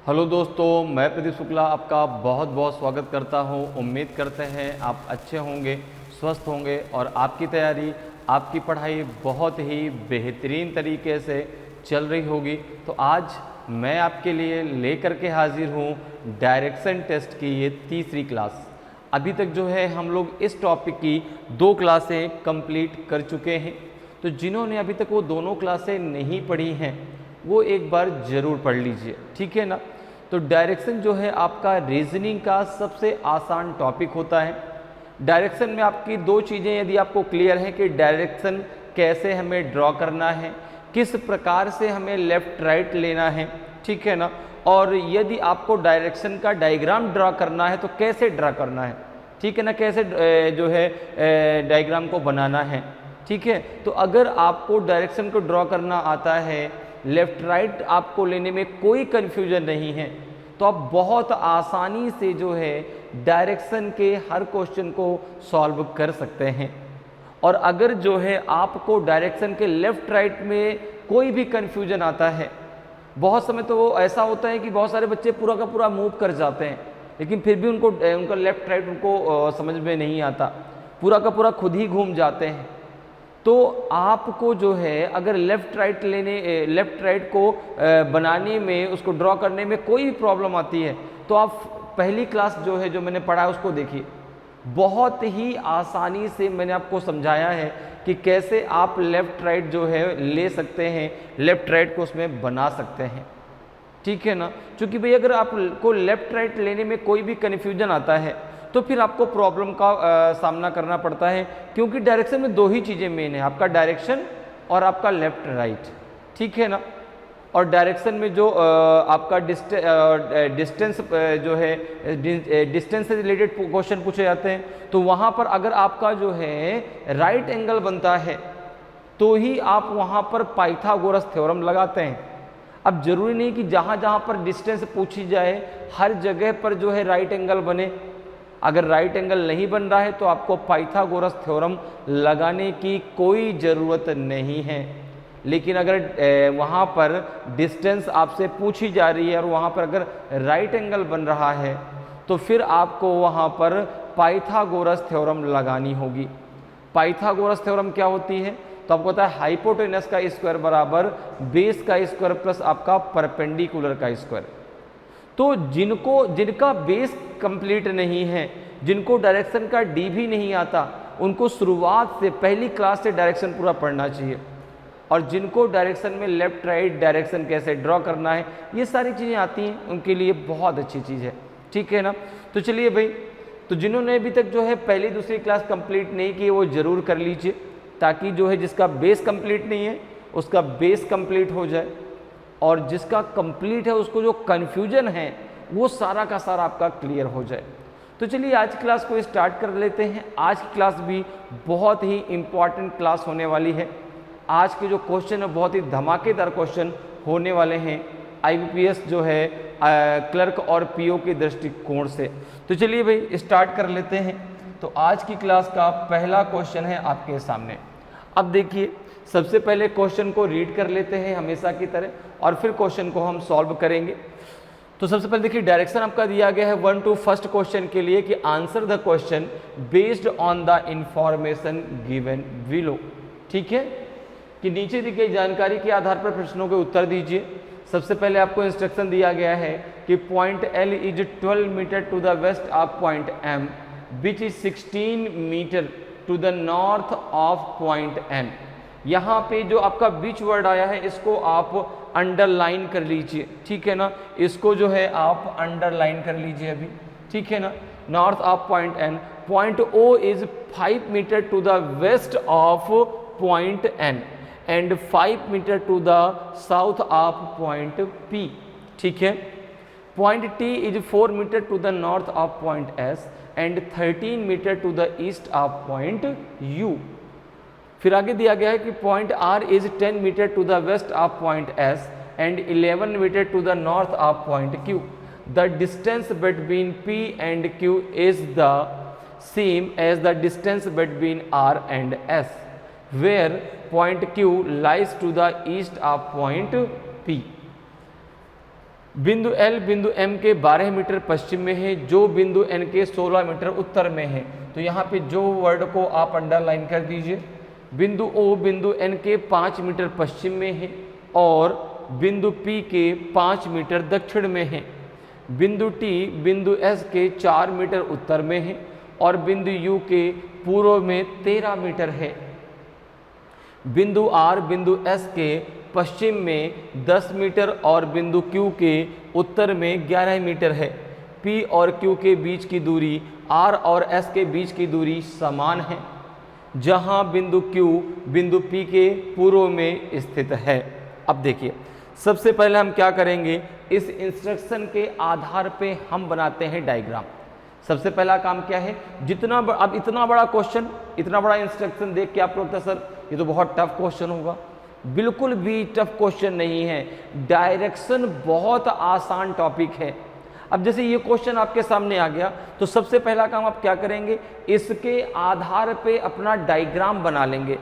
Hello दोस्तों, मैं प्रदीप शुक्ला आपका बहुत बहुत स्वागत करता हूं। उम्मीद करते हैं आप अच्छे होंगे, स्वस्थ होंगे और आपकी तैयारी, आपकी पढ़ाई बहुत ही बेहतरीन तरीके से चल रही होगी। तो आज मैं आपके लिए लेकर के हाजिर हूं डायरेक्शन टेस्ट की ये तीसरी क्लास। अभी तक जो है हम लोग इस टॉपिक की 2 क्लासें कंप्लीट कर चुके हैं। तो जिन्होंने अभी तक वो दोनों क्लासें नहीं पढ़ी हैं वो एक बार ज़रूर पढ़ लीजिए, ठीक है ना। तो डायरेक्शन जो है आपका रीजनिंग का सबसे आसान टॉपिक होता है। डायरेक्शन में आपकी 2 चीज़ें यदि आपको क्लियर है कि डायरेक्शन कैसे हमें ड्रॉ करना है, किस प्रकार से हमें लेफ़्ट राइट लेना है, ठीक है ना, और यदि आपको डायरेक्शन का डायग्राम ड्रॉ करना है तो कैसे ड्रॉ करना है, ठीक है ना, कैसे जो है डायग्राम को बनाना है, ठीक है। तो अगर आपको डायरेक्शन को ड्रॉ करना आता है, लेफ़्ट राइट आपको लेने में कोई कन्फ्यूजन नहीं है, तो आप बहुत आसानी से जो है डायरेक्शन के हर क्वेश्चन को सॉल्व कर सकते हैं। और अगर जो है आपको डायरेक्शन के लेफ़्ट राइट में कोई भी कन्फ्यूजन आता है, बहुत समय तो वो ऐसा होता है कि बहुत सारे बच्चे पूरा का पूरा मूव कर जाते हैं, लेकिन फिर भी उनका लेफ़्ट राइट उनको समझ में नहीं आता, पूरा का पूरा खुद ही घूम जाते हैं। तो आपको जो है अगर लेफ़्ट राइट को बनाने में, उसको ड्रॉ करने में कोई भी प्रॉब्लम आती है तो आप पहली क्लास जो है, जो मैंने पढ़ा है उसको देखिए। बहुत ही आसानी से मैंने आपको समझाया है कि कैसे आप लेफ़्ट राइट जो है ले सकते हैं, लेफ़्ट राइट को उसमें बना सकते हैं, ठीक है ना। क्योंकि भाई अगर आपको लेफ़्ट राइट लेने में कोई भी कन्फ्यूजन आता है तो फिर आपको प्रॉब्लम का सामना करना पड़ता है, क्योंकि डायरेक्शन में 2 ही चीज़ें मेन है, आपका डायरेक्शन और आपका लेफ़्ट राइट, ठीक है ना। और डायरेक्शन में जो आपका डिस्टेंस जो है, डिस्टेंस से रिलेटेड क्वेश्चन पूछे जाते हैं, तो वहाँ पर अगर आपका जो है राइट एंगल बनता है तो ही आप वहाँ पर पाइथागोरस थ्योरम लगाते हैं। अब जरूरी नहीं कि जहाँ जहाँ पर डिस्टेंस पूछी जाए हर जगह पर जो है राइट एंगल बने। अगर राइट एंगल नहीं बन रहा है तो आपको पाइथागोरस थ्योरम लगाने की कोई ज़रूरत नहीं है। लेकिन अगर वहाँ पर डिस्टेंस आपसे पूछी जा रही है और वहाँ पर अगर राइट एंगल बन रहा है तो फिर आपको वहाँ पर पाइथागोरस थ्योरम लगानी होगी। पाइथागोरस थ्योरम क्या होती है? तो आपको पता है हाइपोटेनस का स्क्वायर बराबर बेस का स्क्वायर प्लस आपका परपेंडिकुलर का स्क्वायर। तो जिनका बेस कंप्लीट नहीं है, जिनको डायरेक्शन का डी भी नहीं आता, उनको शुरुआत से पहली क्लास से डायरेक्शन पूरा पढ़ना चाहिए। और जिनको डायरेक्शन में लेफ़्ट राइट डायरेक्शन कैसे ड्रॉ करना है, ये सारी चीज़ें आती हैं, उनके लिए बहुत अच्छी चीज़ है, ठीक है ना। तो चलिए भाई, तो जिन्होंने अभी तक जो है पहली दूसरी क्लास कंप्लीट नहीं की वो ज़रूर कर लीजिए, ताकि जो है जिसका बेस कंप्लीट नहीं है उसका बेस कंप्लीट हो जाए, और जिसका कंप्लीट है उसको जो कन्फ्यूजन है वो सारा का सारा आपका क्लियर हो जाए। तो चलिए आज क्लास को स्टार्ट कर लेते हैं। आज की क्लास भी बहुत ही इम्पॉर्टेंट क्लास होने वाली है। आज के जो क्वेश्चन है बहुत ही धमाकेदार क्वेश्चन होने वाले हैं IBPS जो है क्लर्क और PO के दृष्टिकोण से। तो चलिए भाई स्टार्ट कर लेते हैं। तो आज की क्लास का पहला क्वेश्चन है आपके सामने। अब देखिए, सबसे पहले क्वेश्चन को रीड कर लेते हैं हमेशा की तरह, और फिर क्वेश्चन को हम सॉल्व करेंगे। तो सबसे पहले देखिए, डायरेक्शन आपका दिया गया है 1 to 1st क्वेश्चन के लिए कि answer the question based on the information given below, ठीक है, कि नीचे दी गई जानकारी के आधार पर प्रश्नों के उत्तर दीजिए। सबसे पहले आपको इंस्ट्रक्शन दिया गया है कि point L is 12 metre to the west of point M which is 16 metre to the north of point N। यहाँ पे जो आपका बीच वर्ड आया है इसको आप अंडरलाइन कर लीजिए, ठीक है ना, इसको जो है आप अंडरलाइन कर लीजिए अभी, ठीक है ना। North of point N, point O is 5 metre to the west of point N and 5 metre to the south of point P, ठीक है। Point T is 4 metre to the north of point S and 13 metre to the east of point U। फिर आगे दिया गया है कि point R is 10 metre to the west of point S and 11 metre to the north of point Q। The distance between P and Q is the same as the distance between R and S, where point Q lies to the east of point P। बिंदु L बिंदु M के 12 metre पश्चिम में है, जो बिंदु N के 16 metre उत्तर में है। तो यहाँ पे जो वर्ड को आप अंडरलाइन कर दीजिए। बिंदु O बिंदु N के 5 मीटर पश्चिम में है और बिंदु P के 5 मीटर दक्षिण में है। बिंदु T बिंदु S के 4 मीटर उत्तर में है और बिंदु U के पूर्व में 13 मीटर है। बिंदु R बिंदु S के पश्चिम में 10 मीटर और बिंदु Q के उत्तर में 11 मीटर है। P और Q के बीच की दूरी R और S के बीच की दूरी समान है, जहां बिंदु Q बिंदु P के पूर्व में स्थित है। अब देखिए, सबसे पहले हम क्या करेंगे, इस इंस्ट्रक्शन के आधार पे हम बनाते हैं डायग्राम। सबसे पहला काम क्या है, अब इतना बड़ा क्वेश्चन, इतना बड़ा इंस्ट्रक्शन देख के आप लोग, सर ये तो बहुत टफ क्वेश्चन होगा। बिल्कुल भी टफ क्वेश्चन नहीं है, डायरेक्शन बहुत आसान टॉपिक है। अब जैसे ये क्वेश्चन आपके सामने आ गया, तो सबसे पहला काम आप क्या करेंगे, इसके आधार पे अपना डायग्राम बना लेंगे।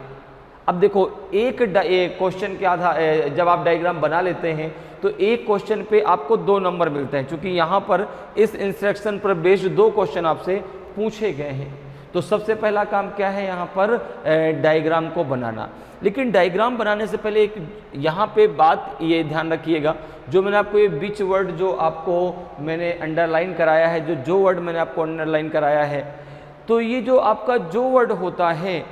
अब देखो, एक क्वेश्चन के आधार जब आप डायग्राम बना लेते हैं तो एक क्वेश्चन पे आपको 2 नंबर मिलते हैं, क्योंकि यहाँ पर इस इंस्ट्रक्शन पर बेस्ड 2 क्वेश्चन आपसे पूछे गए हैं। तो सबसे पहला काम क्या है, यहाँ पर डायग्राम को बनाना। लेकिन डायग्राम बनाने से पहले एक यहाँ पे बात ये ध्यान रखिएगा, जो मैंने आपको ये बीच वर्ड जो आपको मैंने अंडरलाइन कराया है, जो वर्ड मैंने आपको अंडरलाइन कराया है, तो ये जो आपका जो वर्ड होता है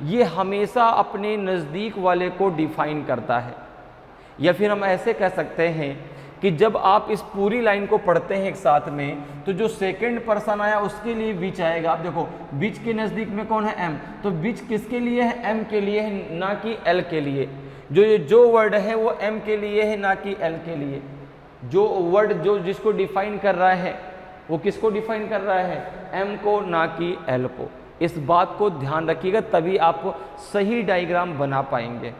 ये हमेशा अपने नज़दीक वाले को डिफाइन करता है। या फिर हम ऐसे कह सकते हैं कि जब आप इस पूरी लाइन को पढ़ते हैं एक साथ में, तो जो सेकंड पर्सन आया उसके लिए बीच आएगा। आप देखो, बीच के नज़दीक में कौन है, M, तो बीच किसके लिए है, M के लिए है, ना कि L के लिए। जो वर्ड है वो M के लिए है, ना कि L के लिए। जो वर्ड जो जिसको डिफाइन कर रहा है वो किसको डिफाइन कर रहा है, M को, ना कि L को। इस बात को ध्यान रखिएगा, तभी आप सही डायग्राम बना पाएंगे,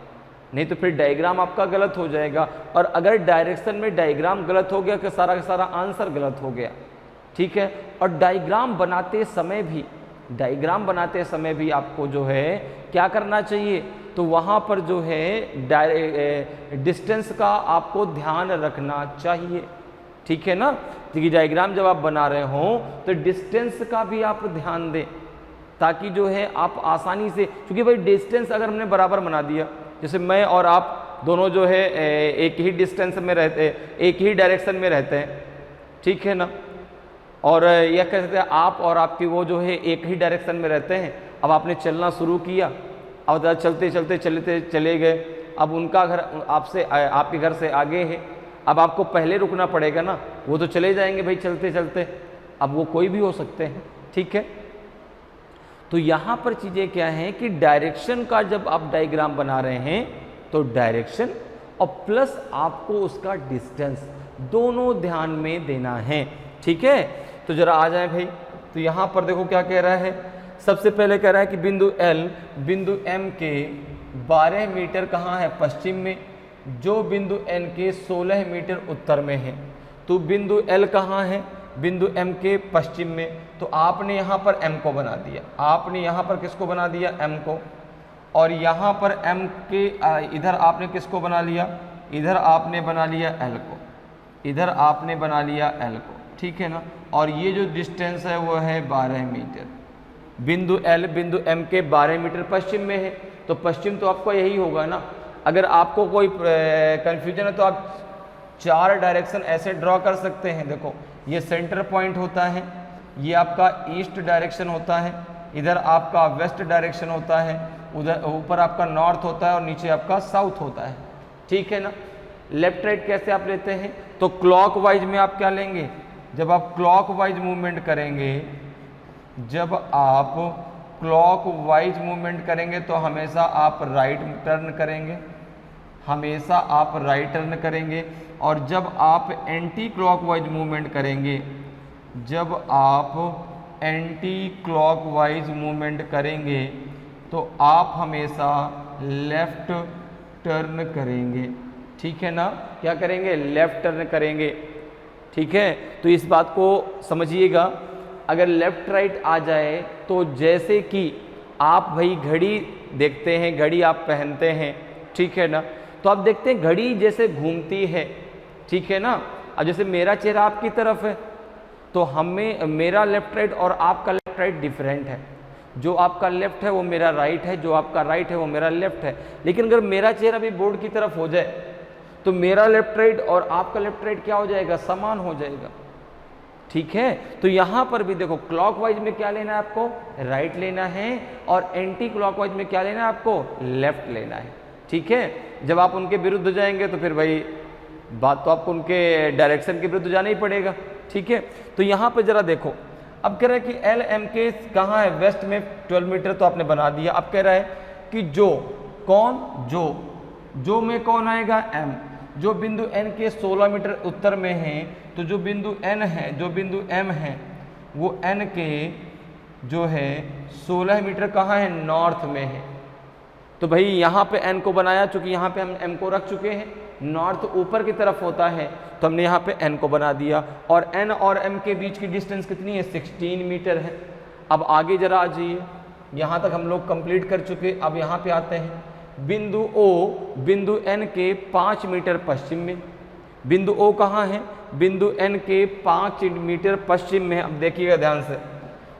नहीं तो फिर डायग्राम आपका गलत हो जाएगा। और अगर डायरेक्शन में डायग्राम गलत हो गया तो सारा का सारा आंसर गलत हो गया, ठीक है। और डायग्राम बनाते समय भी आपको जो है क्या करना चाहिए, तो वहाँ पर जो है डिस्टेंस का आपको ध्यान रखना चाहिए, ठीक है ना। क्योंकि डायग्राम जब आप बना रहे हो तो डिस्टेंस का भी आप ध्यान दें, ताकि जो है आप आसानी से, क्योंकि भाई डिस्टेंस अगर हमने बराबर बना दिया, जैसे मैं और आप दोनों जो है एक ही डिस्टेंस में रहते हैं, एक ही डायरेक्शन में रहते हैं, ठीक है ना। और यह कह सकते हैं आप और आपकी वो जो है एक ही डायरेक्शन में रहते हैं। अब आपने चलना शुरू किया, अब चलते चले गए, अब उनका घर आपसे आपके घर से आगे है, अब आपको पहले रुकना पड़ेगा ना, वो तो चले जाएंगे भाई चलते चलते, अब वो कोई भी हो सकते हैं, ठीक है। तो यहाँ पर चीज़ें क्या हैं कि डायरेक्शन का जब आप डायग्राम बना रहे हैं तो डायरेक्शन और प्लस आपको उसका डिस्टेंस दोनों ध्यान में देना है, ठीक है। तो जरा आ जाए भाई, तो यहाँ पर देखो क्या कह रहा है। सबसे पहले कह रहा है कि बिंदु L बिंदु M के 12 मीटर कहाँ है, पश्चिम में, जो बिंदु N के 16 मीटर उत्तर में है। तो बिंदु L कहाँ है, बिंदु M के पश्चिम में। तो आपने यहाँ पर M को बना दिया, आपने यहाँ पर किसको बना दिया, M को, और यहाँ पर M के इधर आपने किसको बना लिया, इधर आपने बना लिया L को, इधर आपने बना लिया L को, ठीक है ना। और ये जो डिस्टेंस है वो है 12 मीटर। बिंदु L बिंदु M के 12 मीटर पश्चिम में है, तो पश्चिम तो आपको यही होगा ना। अगर आपको कोई कन्फ्यूजन है तो आप 4 डायरेक्शन ऐसे ड्रॉ कर सकते हैं। देखो, ये सेंटर पॉइंट होता है, ये आपका ईस्ट डायरेक्शन होता है, इधर आपका वेस्ट डायरेक्शन होता है, उधर ऊपर आपका नॉर्थ होता है और नीचे आपका साउथ होता है, ठीक है ना। लेफ्ट राइट कैसे आप लेते हैं, तो क्लॉकवाइज में आप क्या लेंगे, जब आप क्लॉकवाइज मूवमेंट करेंगे, जब आप क्लॉकवाइज मूवमेंट करेंगे तो हमेशा आप राइट टर्न करेंगे, हमेशा आप राइट टर्न करेंगे। और जब आप एंटी क्लॉकवाइज मूवमेंट करेंगे, जब आप एंटी क्लॉकवाइज मूवमेंट करेंगे तो आप हमेशा लेफ्ट टर्न करेंगे, ठीक है ना। क्या करेंगे, लेफ्ट टर्न करेंगे, ठीक है। तो इस बात को समझिएगा, अगर लेफ्ट राइट आ जाए तो जैसे कि आप भाई घड़ी देखते हैं, घड़ी आप पहनते हैं, ठीक है ना, तो आप देखते हैं घड़ी जैसे घूमती है, ठीक है ना। अब जैसे मेरा चेहरा आपकी तरफ है तो हमें मेरा लेफ्ट राइट और आपका लेफ्ट राइट डिफरेंट है। जो आपका लेफ्ट है वो मेरा राइट है, जो आपका राइट है वो मेरा लेफ्ट है। लेकिन अगर मेरा चेहरा भी बोर्ड की तरफ हो जाए तो मेरा लेफ्ट राइट और आपका लेफ्ट राइट क्या हो जाएगा, समान हो जाएगा। ठीक है, तो यहां पर भी देखो क्लॉकवाइज में क्या लेना है आपको, राइट लेना है, और एंटी क्लॉकवाइज में क्या लेना है आपको, लेफ्ट लेना है। ठीक है, जब आप उनके विरुद्ध जाएंगे तो फिर भाई बात तो आपको उनके डायरेक्शन के विरुद्ध जाना ही पड़ेगा। ठीक है, तो यहां पर जरा देखो, अब कह रहा है कि एल एम के कहाँ है, वेस्ट में 12 मीटर तो आपने बना दिया। अब कह रहा है कि जो कौन, जो में कौन आएगा, एम। जो बिंदु एन के 16 मीटर उत्तर में है, तो जो बिंदु एन है, जो बिंदु एम है, वो एन के जो है 16 मीटर कहाँ है, नॉर्थ में है। तो भाई यहाँ पे एन को बनाया, चूंकि यहाँ पे हम एम को रख चुके हैं, नॉर्थ ऊपर की तरफ होता है, तो हमने यहाँ पे एन को बना दिया। और एन और एम के बीच की डिस्टेंस कितनी है, 16 मीटर है। अब आगे जरा आ जाइए, यहाँ तक हम लोग कंप्लीट कर चुके। अब यहाँ पे आते हैं, बिंदु ओ बिंदु एन के 5 मीटर पश्चिम में। बिंदु ओ कहाँ है, बिंदु एन के 5 मीटर पश्चिम में है। अब देखिएगा ध्यान से,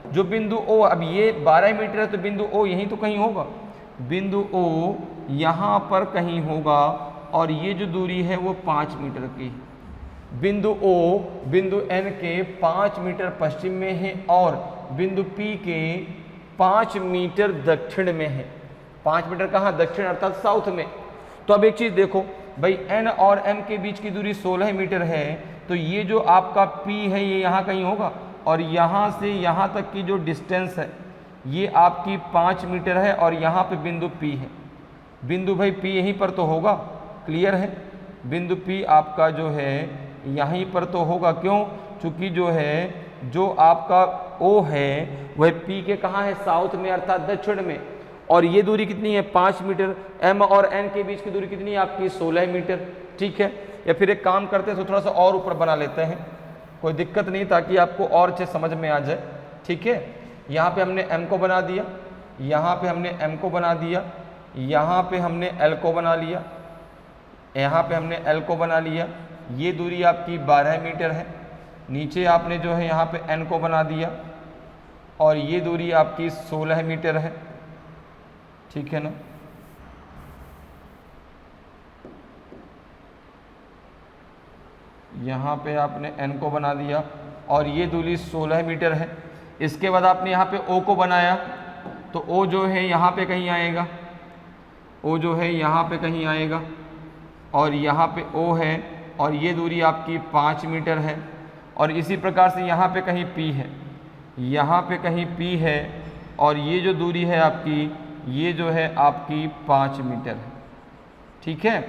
जो बिंदु ओ, अब ये 12 मीटर है तो बिंदु ओ यहीं तो कहीं होगा, बिंदु ओ यहाँ पर कहीं होगा, और ये जो दूरी है वो 5 मीटर की है। बिंदु ओ बिंदु एन के 5 मीटर पश्चिम में है और बिंदु पी के 5 मीटर दक्षिण में है। 5 मीटर कहाँ, दक्षिण अर्थात साउथ में। तो अब एक चीज देखो भाई, एन और एम के बीच की दूरी 16 मीटर है, तो ये जो आपका पी है ये यहाँ कहीं होगा, और यहाँ से यहाँ तक की जो डिस्टेंस है ये आपकी 5 मीटर है, और यहाँ पे बिंदु पी है। बिंदु भाई पी यहीं पर तो होगा, क्लियर है, बिंदु पी आपका जो है यहीं पर तो होगा। क्यों, चूंकि जो है जो आपका ओ है वह पी के कहाँ है, साउथ में अर्थात दक्षिण में। और ये दूरी कितनी है, 5 मीटर। एम और एन के बीच की दूरी कितनी है आपकी, 16 मीटर। ठीक है, या फिर एक काम करते हैं तो थोड़ा सा और ऊपर बना लेते हैं, कोई दिक्कत नहीं, ताकि आपको और अच्छे समझ में आ जाए। ठीक है, यहाँ पे हमने एम को बना दिया, यहाँ पे हमने एम को बना दिया, यहाँ पे हमने एल को बना लिया, यहाँ पे हमने एल को बना लिया। ये दूरी आपकी 12 मीटर है। नीचे आपने जो है यहाँ पे एन को बना दिया, और ये दूरी आपकी 16 मीटर है। ठीक है ना, यहाँ पे आपने एन को बना दिया, और ये दूरी 16 मीटर है। इसके बाद आपने यहाँ पे ओ को बनाया, तो ओ जो है यहाँ पे कहीं आएगा, ओ जो है यहाँ पे कहीं आएगा, और यहाँ पे ओ है, और ये दूरी आपकी 5 मीटर है। और इसी प्रकार से यहाँ पे कहीं पी है, यहाँ पे कहीं पी है, और ये जो दूरी है आपकी, ये जो है आपकी 5 मीटर है। ठीक है,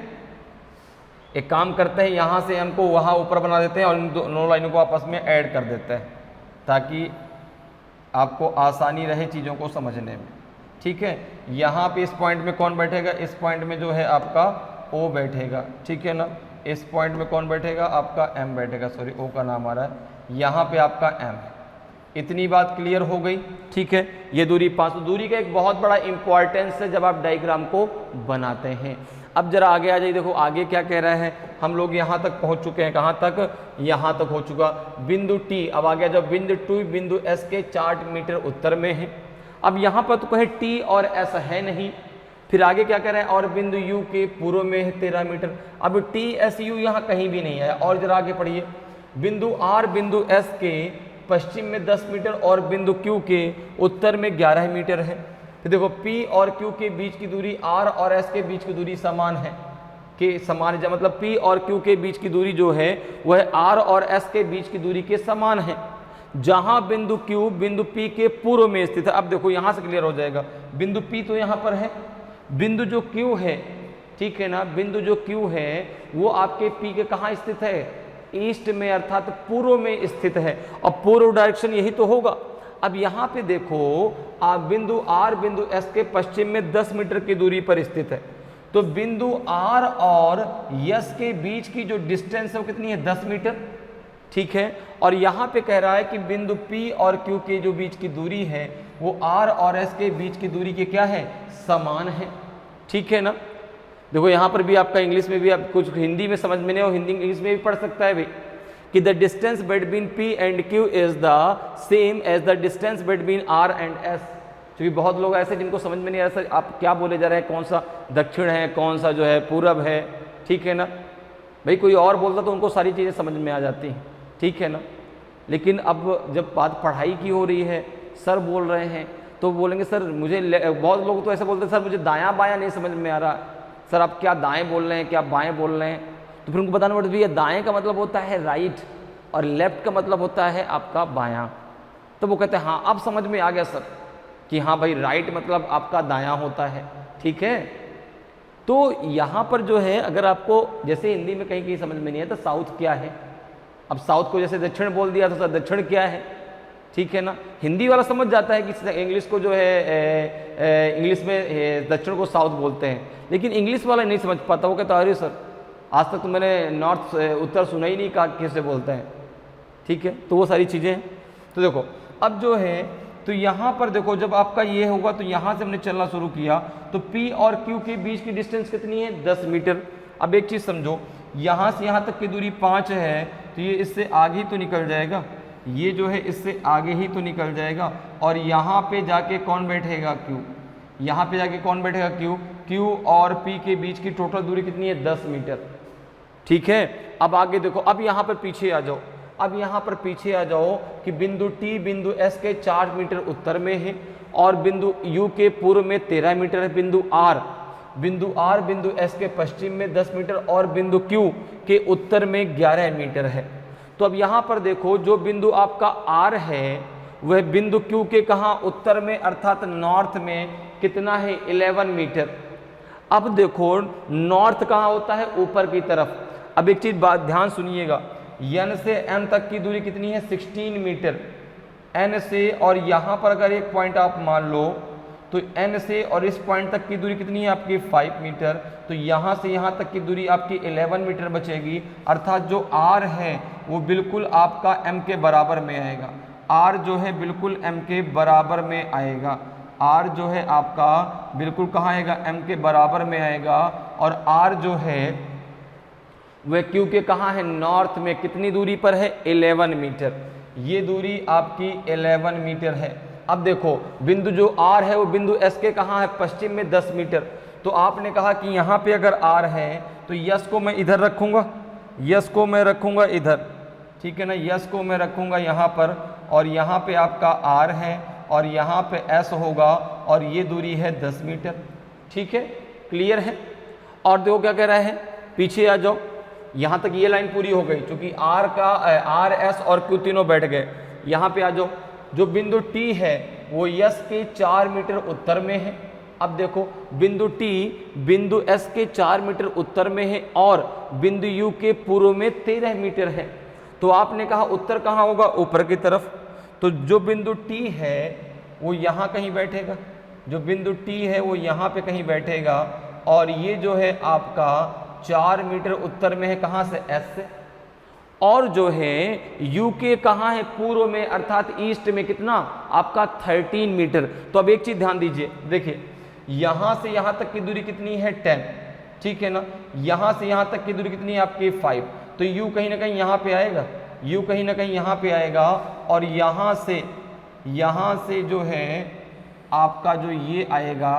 एक काम करते हैं, यहाँ से हमको वहाँ ऊपर बना देते हैं और इन दोनों लाइनों को आपस में ऐड कर देते हैं, ताकि आपको आसानी रहे चीज़ों को समझने में। ठीक है, यहाँ पे इस पॉइंट में कौन बैठेगा, इस पॉइंट में जो है आपका ओ बैठेगा। ठीक है ना, इस पॉइंट में कौन बैठेगा, आपका एम बैठेगा, सॉरी ओ का नाम आ रहा है, यहाँ पे आपका एम है। इतनी बात क्लियर हो गई। ठीक है, ये दूरी 5, दूरी का एक बहुत बड़ा इंपॉर्टेंस है जब आप डायग्राम को बनाते हैं। अब जरा आगे आ जाइए, देखो आगे क्या कह रहा है, हम लोग यहाँ तक पहुँच चुके हैं, कहाँ तक, यहाँ तक हो चुका। बिंदु टी, अब आ गया जब बिंदु टी बिंदु एस के 4 मीटर उत्तर में है। अब यहाँ पर तो कहे टी और एस है नहीं, फिर आगे क्या कह रहे हैं, और बिंदु यू के पूर्व में है 13 मीटर। अब टी एस यू यहाँ कहीं भी नहीं है, और जरा आगे पढ़िए, बिंदु आर बिंदु एस के पश्चिम में 10 मीटर और बिंदु क्यू के उत्तर में 11 मीटर है। तो देखो P और Q के बीच की दूरी R और S के बीच की दूरी समान है, कि समान है, मतलब P और Q के बीच की दूरी जो है वह R और S के बीच की दूरी के समान है, जहां बिंदु Q बिंदु P के पूर्व में स्थित है। अब देखो यहां से क्लियर हो जाएगा, बिंदु P तो यहां पर है, बिंदु जो Q है, ठीक है ना, बिंदु जो Q है वो आपके P के कहाँ स्थित है, ईस्ट में अर्थात पूर्व में स्थित है, और पूर्व डायरेक्शन यही तो होगा। अब यहाँ पे देखो आप बिंदु R बिंदु S के पश्चिम में 10 मीटर की दूरी पर स्थित है, तो बिंदु R और S के बीच की जो डिस्टेंस है वो कितनी है, 10 मीटर। ठीक है, और यहाँ पे कह रहा है कि बिंदु P और Q के जो बीच की दूरी है वो R और S के बीच की दूरी के क्या है, समान है। ठीक है ना, देखो यहाँ पर भी आपका इंग्लिश में भी आप कुछ हिंदी में समझ में नहीं हो, हिंदी इंग्लिश में भी पढ़ सकता है भाई, कि the distance between P and Q is the same as the distance between R and S। क्योंकि बहुत लोग ऐसे जिनको समझ में नहीं आ रहा आप क्या बोले जा रहे हैं, कौन सा दक्षिण है, कौन सा जो है पूरब है, ठीक है ना। भाई कोई और बोलता तो उनको सारी चीज़ें समझ में आ जाती हैं, ठीक है ना। लेकिन अब जब बात पढ़ाई की हो रही है, सर बोल रहे हैं तो बोलेंगे सर मुझे, बहुत लोग तो ऐसे बोलते हैं सर मुझे दायां बायां नहीं समझ में आ रहा, सर आप क्या दाएं बोल रहे हैं क्या बाएं बोल रहे हैं। तो फिर उनको बताना पड़ता है दाएं का मतलब होता है राइट और लेफ्ट का मतलब होता है आपका बायां। तो वो कहते हैं हाँ अब समझ में आ गया सर कि हाँ भाई राइट मतलब आपका दायां होता है, ठीक है। तो यहाँ पर जो है अगर आपको जैसे हिंदी में कहीं कहीं समझ में नहीं है तो साउथ क्या है, अब साउथ को जैसे दक्षिण बोल दिया तो सर दक्षिण क्या है, ठीक है ना। हिंदी वाला समझ जाता है कि इंग्लिश को जो है इंग्लिश में दक्षिण को साउथ बोलते हैं, लेकिन इंग्लिश वाला नहीं समझ पाता। वो कहता है अरे सर आज तक तो मैंने नॉर्थ उत्तर सुना ही नहीं कहा कैसे बोलते हैं, ठीक है। तो वो सारी चीज़ें हैं। तो देखो अब जो है तो यहाँ पर देखो जब आपका ये होगा तो यहाँ से हमने चलना शुरू किया तो P और Q के बीच की डिस्टेंस कितनी है 10 मीटर। अब एक चीज़ समझो, यहाँ से यहाँ तक की दूरी 5 है तो ये इससे आगे ही तो निकल जाएगा, ये जो है इससे आगे ही तो निकल जाएगा। और यहाँ पे जाके कौन बैठेगा Q, यहाँ पे जाके कौन बैठेगा Q और P के बीच की टोटल दूरी कितनी है 10 मीटर, ठीक है। अब आगे देखो, अब यहाँ पर पीछे आ जाओ, अब यहाँ पर पीछे आ जाओ कि बिंदु T बिंदु S के 4 मीटर उत्तर में है और बिंदु U के पूर्व में 13 मीटर है, बिंदु R बिंदु S के पश्चिम में 10 मीटर और बिंदु Q के उत्तर में 11 मीटर है। तो अब यहाँ पर देखो जो बिंदु आपका R है वह बिंदु Q के कहाँ उत्तर में अर्थात नॉर्थ में कितना है 11 मीटर। अब देखो नॉर्थ कहाँ होता है ऊपर की तरफ। अब एक चीज बात ध्यान सुनिएगा, N से M तक की दूरी कितनी है 16 मीटर N से, और यहाँ पर अगर एक पॉइंट आप मान लो तो N से और इस पॉइंट तक की दूरी कितनी है आपकी 5 मीटर। तो यहाँ से यहाँ तक की दूरी आपकी 11 मीटर बचेगी, अर्थात जो R है वो बिल्कुल आपका M के बराबर में आएगा। R जो है बिल्कुल M के बराबर में आएगा, R जो है आपका बिल्कुल कहाँ आएगा M के बराबर में आएगा। और R जो है वह Q के कहाँ है नॉर्थ में, कितनी दूरी पर है 11 मीटर, ये दूरी आपकी 11 मीटर है। अब देखो बिंदु जो R है वो बिंदु S के कहाँ है पश्चिम में 10 मीटर। तो आपने कहा कि यहाँ पे अगर R है तो यस को मैं इधर रखूँगा, यस को मैं रखूँगा इधर, ठीक है ना, यस को मैं रखूँगा यहाँ पर, और यहाँ पे आपका R है और यहाँ पे S होगा और ये दूरी है 10 मीटर, ठीक है, क्लियर है। और देखो क्या कह रहा है, पीछे आ जाओ, यहाँ तक ये लाइन पूरी हो गई क्योंकि R S और Q तीनों बैठ गए। यहाँ पे आ जाओ, जो बिंदु T है वो S के 4 मीटर उत्तर में है। अब देखो बिंदु T बिंदु S के 4 मीटर उत्तर में है और बिंदु U के पूर्व में 13 मीटर है। तो आपने कहा उत्तर कहाँ होगा ऊपर की तरफ, तो जो बिंदु T है वो यहाँ कहीं बैठेगा, जो बिंदु T है वो यहाँ पे कहीं बैठेगा। और ये जो है आपका 4 मीटर उत्तर में है, कहाँ से S से। और जो है U के कहाँ है पूर्व में अर्थात ईस्ट में, कितना आपका 13 मीटर। तो अब एक चीज ध्यान दीजिए, देखिए यहाँ से यहाँ तक की दूरी कितनी है 10, ठीक है ना, यहाँ से यहाँ तक की दूरी कितनी है आपकी 5। तो U कहीं ना कहीं यहाँ पे आएगा, U कहीं ना कहीं यहाँ पे आएगा। और यहाँ से जो है आपका जो ये आएगा,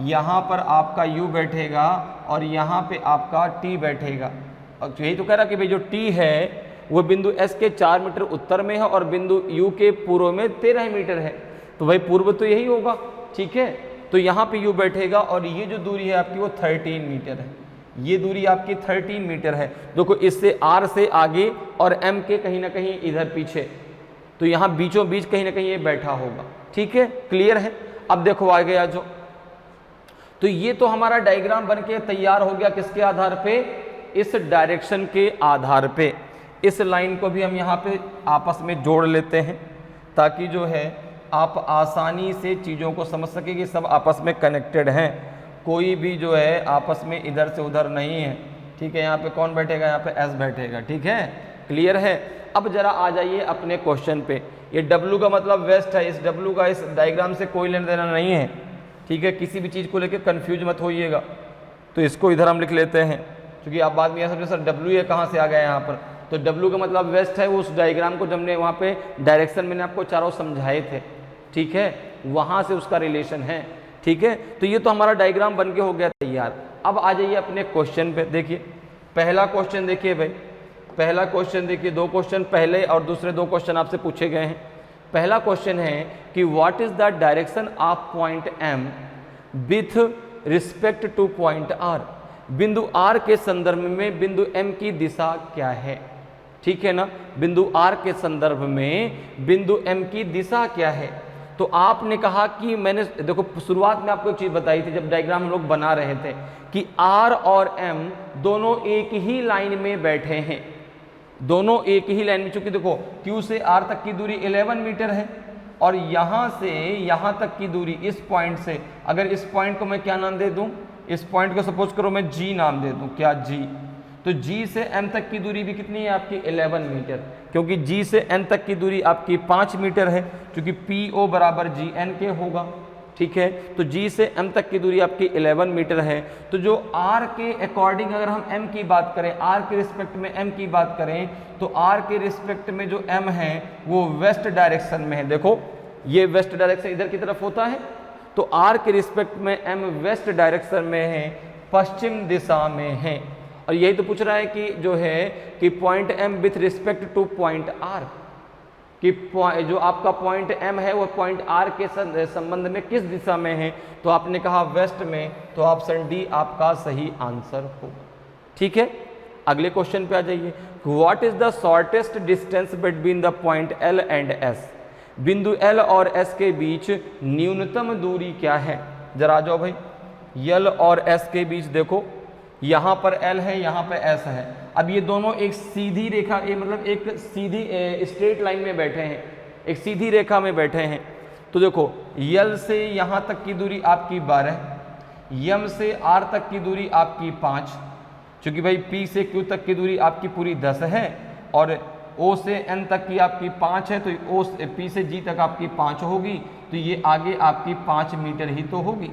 यहाँ पर आपका U बैठेगा और यहाँ पे आपका T बैठेगा। और यही तो कह रहा कि भाई जो T है वो बिंदु S के 4 मीटर उत्तर में है और बिंदु U के पूर्व में 13 मीटर है। तो भाई पूर्व तो यही होगा, ठीक है। तो यहाँ पे U बैठेगा और ये जो दूरी है आपकी वो 13 मीटर है, ये दूरी आपकी 13 मीटर है। देखो इससे R से आगे और M के कहीं ना कहीं इधर पीछे, तो यहाँ बीचों बीच कहीं ना कहीं ये बैठा होगा, ठीक है, क्लियर है। अब देखो आगे आ जाओ, तो ये तो हमारा डायग्राम बन के तैयार हो गया, किसके आधार पे, इस डायरेक्शन के आधार पे। इस लाइन को भी हम यहाँ पे आपस में जोड़ लेते हैं ताकि जो है आप आसानी से चीज़ों को समझ सकें कि सब आपस में कनेक्टेड हैं, कोई भी जो है आपस में इधर से उधर नहीं है, ठीक है। यहाँ पे कौन बैठेगा, यहाँ पे S बैठेगा, ठीक है, क्लियर है। अब जरा आ जाइए अपने क्वेश्चन पे। ये W का मतलब वेस्ट है, इस W का इस डायग्राम से कोई लेना देना नहीं है, ठीक है। किसी भी चीज़ को लेकर कंफ्यूज मत होइएगा। तो इसको इधर हम लिख लेते हैं क्योंकि आप बाद में यह समझे सर W ये कहाँ से आ गया यहाँ पर, तो W का मतलब वेस्ट है। उस डायग्राम को जब हमने वहाँ पे डायरेक्शन मैंने आपको चारों समझाए थे, ठीक है, वहाँ से उसका रिलेशन है, ठीक है। तो ये तो हमारा डायग्राम बन के हो गया तैयार। अब आ जाइए अपने क्वेश्चन पे। देखिए पहला क्वेश्चन देखिए भाई, पहला क्वेश्चन देखिए, दो क्वेश्चन पहले और दूसरे दो क्वेश्चन आपसे पूछे गए हैं। पहला क्वेश्चन है कि what is the direction of point M with respect two point R। बिंदु R के संदर्भ में बिंदु M की दिशा क्या है, ठीक है ना। बिंदु R के संदर्भ में बिंदु M की दिशा क्या है। तो आपने कहा कि मैंने देखो शुरुआत में आपको एक चीज बताई थी जब डायग्राम हम लोग बना रहे थे कि R और M दोनों एक ही लाइन में बैठे हैं, दोनों एक ही लाइन में। चूंकि देखो Q से R तक की दूरी 11 मीटर है और यहां से यहां तक की दूरी इस पॉइंट से, अगर इस पॉइंट को मैं क्या नाम दे दूं, इस पॉइंट को सपोज करो मैं G नाम दे दूं, क्या G। तो G से M तक की दूरी भी कितनी है आपकी 11 मीटर, क्योंकि G से N तक की दूरी आपकी 5 मीटर है, क्योंकि PO बराबर GN के होगा, ठीक है। तो G से M तक की दूरी आपकी 11 मीटर है। तो जो R के अकॉर्डिंग अगर हम M की बात करें, R के रिस्पेक्ट में M की बात करें, तो R के रिस्पेक्ट में जो M है वो वेस्ट डायरेक्शन में है। देखो ये वेस्ट डायरेक्शन इधर की तरफ होता है, तो R के रिस्पेक्ट में M वेस्ट डायरेक्शन में है, पश्चिम दिशा में है। और यही तो पूछ रहा है कि जो है कि point M with respect two point R, कि जो आपका पॉइंट M है वो पॉइंट R के संबंध में किस दिशा में है। तो आपने कहा वेस्ट में, तो ऑप्शन डी आपका सही आंसर होगा, ठीक है। अगले क्वेश्चन पे आ जाइए। What is the shortest distance between the point L and S। बिंदु L और S के बीच न्यूनतम दूरी क्या है। जरा आ जाओ भाई, L और S के बीच देखो, यहाँ पर L है, यहाँ पे S है। अब ये दोनों एक सीधी रेखा, ये मतलब एक सीधी स्ट्रेट लाइन में बैठे हैं, एक सीधी रेखा में बैठे हैं। तो देखो L से यहाँ तक की दूरी आपकी 12, M से R तक की दूरी आपकी 5, क्योंकि भाई P से Q तक की दूरी आपकी पूरी 10 है और O से N तक की आपकी 5 है, तो P से G तक आपकी 5 होगी, तो ये आगे आपकी 5 मीटर ही तो होगी।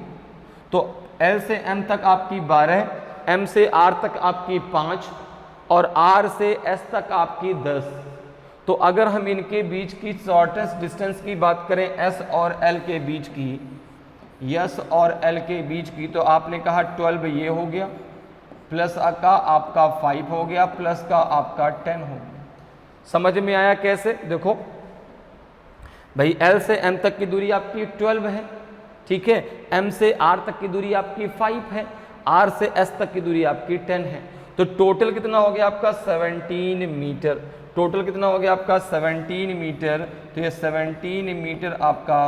तो L से M तक आपकी 12, M से R तक आपकी 5 और R से S तक आपकी 10। तो अगर हम इनके बीच की शॉर्टेस्ट डिस्टेंस की बात करें S और L के बीच की, S और L के बीच की, तो आपने कहा 12 ये हो गया, प्लस का आपका 5 हो गया, प्लस का आपका 10 हो गया। समझ में आया कैसे। देखो भाई L से M तक की दूरी आपकी 12 है, ठीक है। M से R तक की दूरी आपकी 5 है, R से S तक की दूरी आपकी 10 है। तो टोटल कितना हो गया आपका 17 मीटर। टोटल कितना हो गया आपका 17 मीटर। तो ये 17 मीटर आपका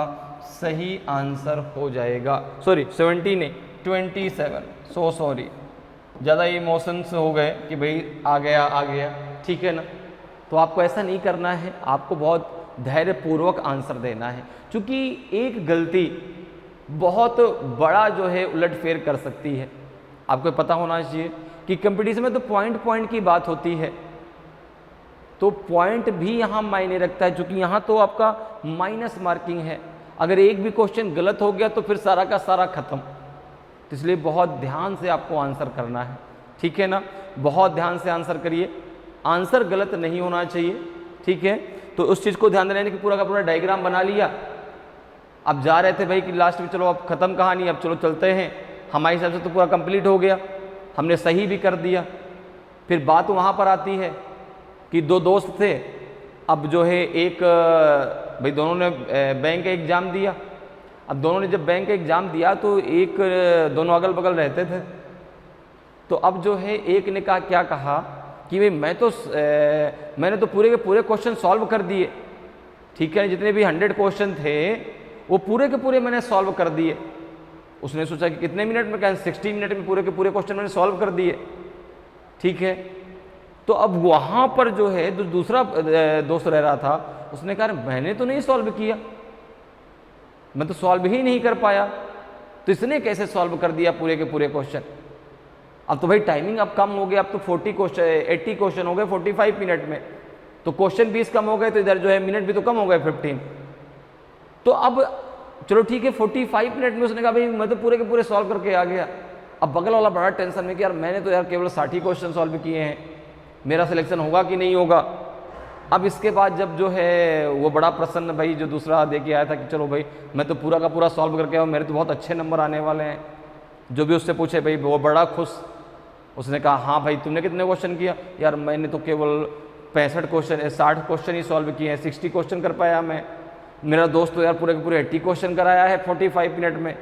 सही आंसर हो जाएगा। सॉरी 17 नहीं 27, सो सॉरी, ज़्यादा इमोशंस हो गए कि भाई आ गया, ठीक है ना। तो आपको ऐसा नहीं करना है, आपको बहुत धैर्यपूर्वक आंसर देना है, क्योंकि एक गलती बहुत बड़ा जो है उलटफेर कर सकती है। आपको पता होना चाहिए कि कंपटीशन में तो पॉइंट की बात होती है, तो पॉइंट भी यहाँ मायने रखता है, क्योंकि यहाँ तो आपका माइनस मार्किंग है। अगर एक भी क्वेश्चन गलत हो गया तो फिर सारा का सारा खत्म। तो इसलिए बहुत ध्यान से आपको आंसर करना है, ठीक है ना। बहुत ध्यान से आंसर करिए, आंसर गलत नहीं होना चाहिए, ठीक है। तो उस चीज़ को ध्यान देना है कि पूरा का पूरा डायग्राम बना लिया। अब जा रहे थे भाई कि लास्ट में चलो अब खत्म कहानी, अब चलो चलते हैं, हमारे हिसाब से तो पूरा कंप्लीट हो गया, हमने सही भी कर दिया। फिर बात वहाँ पर आती है कि दो दोस्त थे, अब जो है एक भाई दोनों ने बैंक का एग्ज़ाम दिया। अब दोनों ने जब बैंक का एग्ज़ाम दिया तो एक दोनों अगल बगल रहते थे। तो अब जो है एक ने कहा, क्या कहा कि भाई मैंने तो पूरे के पूरे क्वेश्चन सॉल्व कर दिए, ठीक है। जितने भी 100 क्वेश्चन थे वो पूरे के पूरे मैंने सॉल्व कर दिए। उसने सोचा कि कितने मिनट में, क्या 60 मिनट में पूरे के पूरे क्वेश्चन मैंने सॉल्व कर दिए, ठीक है। तो अब वहाँ पर जो है दूसरा दोस्त रह रहा था, उसने कहा मैंने तो नहीं सॉल्व किया, मैं तो सॉल्व ही नहीं कर पाया, तो इसने कैसे सॉल्व कर दिया पूरे के पूरे क्वेश्चन। अब तो भाई टाइमिंग अब कम हो गया, अब तो 80 क्वेश्चन हो गए 45 मिनट में, तो क्वेश्चन 20 कम हो गए, तो इधर जो है मिनट भी तो कम हो गए 15। तो अब चलो ठीक है 45 मिनट में उसने कहा भाई मैं तो पूरे के पूरे सॉल्व करके आ गया। अब बगल वाला बड़ा टेंशन में कि यार मैंने तो यार केवल 60 क्वेश्चन सॉल्व किए हैं, मेरा सिलेक्शन होगा कि नहीं होगा। अब इसके बाद जब जो है वो बड़ा प्रसन्न भाई जो दूसरा दे के आया था कि चलो भाई मैं तो पूरा का पूरा सॉल्व करके आया, मेरे तो बहुत अच्छे नंबर आने वाले हैं, जो भी उससे पूछे भाई वो बड़ा खुश। उसने कहा हाँ भाई तुमने कितने क्वेश्चन किया? यार मैंने तो केवल 65 क्वेश्चन 60 क्वेश्चन ही सॉल्व किए हैं, 60 क्वेश्चन कर पाया मैं। मेरा दोस्त तो यार पूरे के पूरे 80 क्वेश्चन कराया है 45 मिनट में।